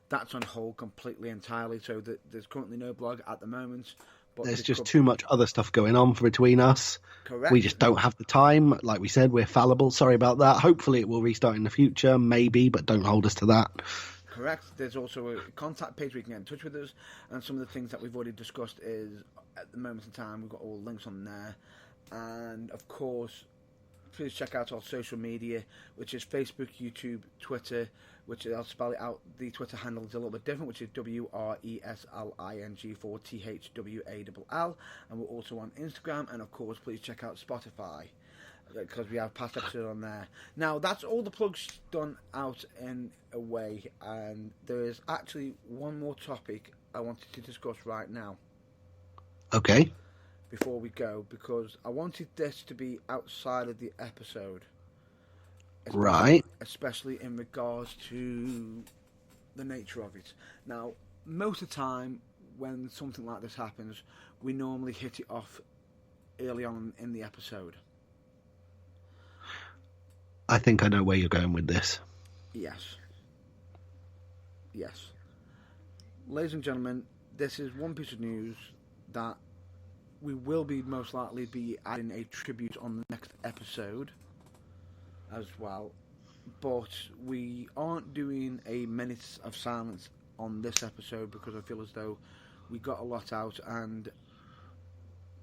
That's on hold completely entirely, so that there's currently no blog at the moment. But there's just too much other stuff going on between us. Correct. We just don't have the time. Like we said, we're fallible. Sorry about that. Hopefully it will restart in the future, maybe, but don't hold us to that. Correct. There's also a contact page where you can get in touch with us, and some of the things that we've already discussed is, at the moment in time, we've got all links on there. And, of course, please check out our social media, which is Facebook, YouTube, Twitter, which I'll spell it out. The Twitter handle is a little bit different, which is WRESLING4THWALL. And we're also on Instagram. And, of course, please check out Spotify, because we have past episodes on there. Now, that's all the plugs done out in a way. And there is actually one more topic I wanted to discuss right now. Okay. Before we go, because I wanted this to be outside of the episode. Right. Especially in regards to the nature of it. Now, most of the time when something like this happens, we normally hit it off early on in the episode. I think I know where you're going with this. Yes. Ladies and gentlemen, this is one piece of news that we will be most likely be adding a tribute on the next episode as well, but we aren't doing a minute of silence on this episode because I feel as though we got a lot out, and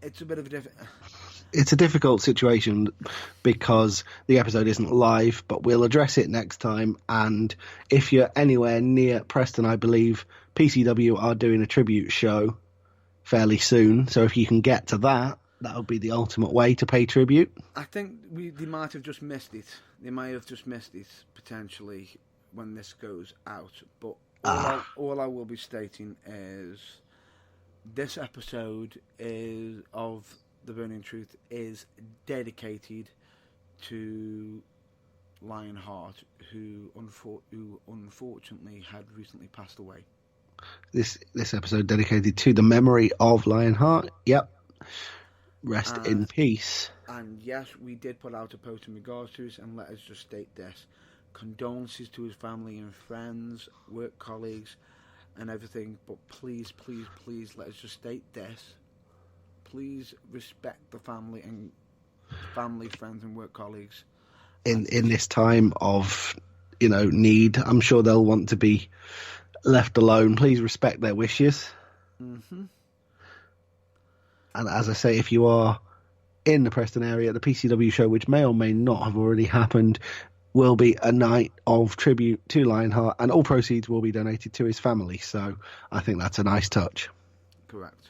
it's a bit of it's a difficult situation because the episode isn't live, but we'll address it next time. And if you're anywhere near Preston, I believe PCW are doing a tribute show fairly soon, so if you can get to that, that would be the ultimate way to pay tribute. I think they might have just missed it. They might have just missed it, potentially, when this goes out. But all I will be stating is this episode of The Burning Truth is dedicated to Lionheart, who unfortunately had recently passed away. This episode dedicated to the memory of Lionheart. Yep. Rest in peace. And yes, we did put out a post in regards to this, and let us just state this. Condolences to his family and friends, work colleagues, and everything, but please, please, please, let us just state this. Please respect the family, friends, and work colleagues. In this time of, need, I'm sure they'll want to be left alone. Please respect their wishes. Mm-hmm. And as I say, if you are in the Preston area, the PCW show, which may or may not have already happened, will be a night of tribute to Lionheart, and all proceeds will be donated to his family. So I think that's a nice touch. Correct.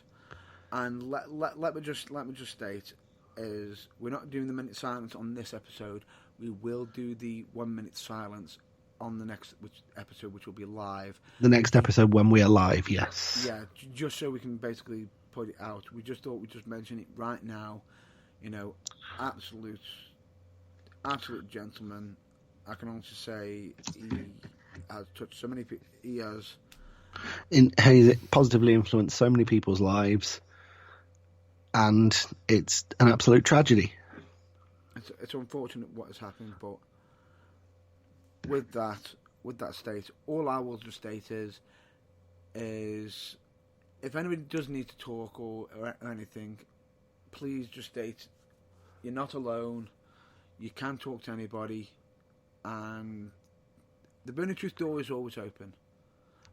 And let me just state, is we're not doing the minute silence on this episode. We will do the 1 minute silence on the next episode, which will be live. The next episode when we are live, yes. Yeah, just so we can basically put it out. We just thought we'd just mention it right now. Absolute gentleman. I can honestly say he has touched so many people. He's positively influenced so many people's lives, and it's an absolute tragedy. It's unfortunate what has happened, but with that state, all I will just state is if anybody does need to talk or anything, please just state you're not alone. You can talk to anybody, and the Burning Truth door is always open.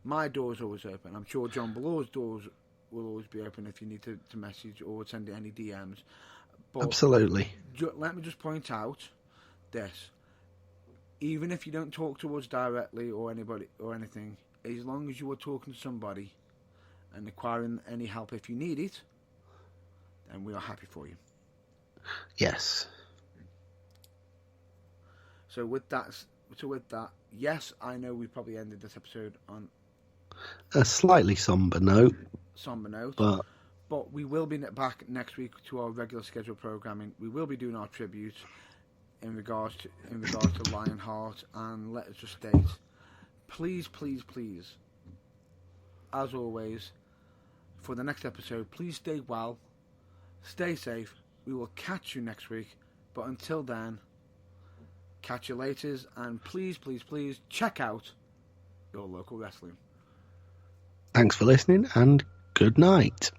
My door is always open. I'm sure John Ballor's doors will always be open if you need to message or send any DMs. But absolutely. Let me just point out this. Even if you don't talk to us directly or anybody or anything, as long as you are talking to somebody and acquiring any help if you need it, then we are happy for you. Yes. So with that, yes, I know we probably ended this episode on a slightly somber note. But we will be back next week to our regular scheduled programming. We will be doing our tribute in regards to Lionheart, and let us just state, please, as always, for the next episode, please stay well, stay safe. We will catch you next week, but until then, catch you later, and please check out your local wrestling. Thanks for listening, and good night.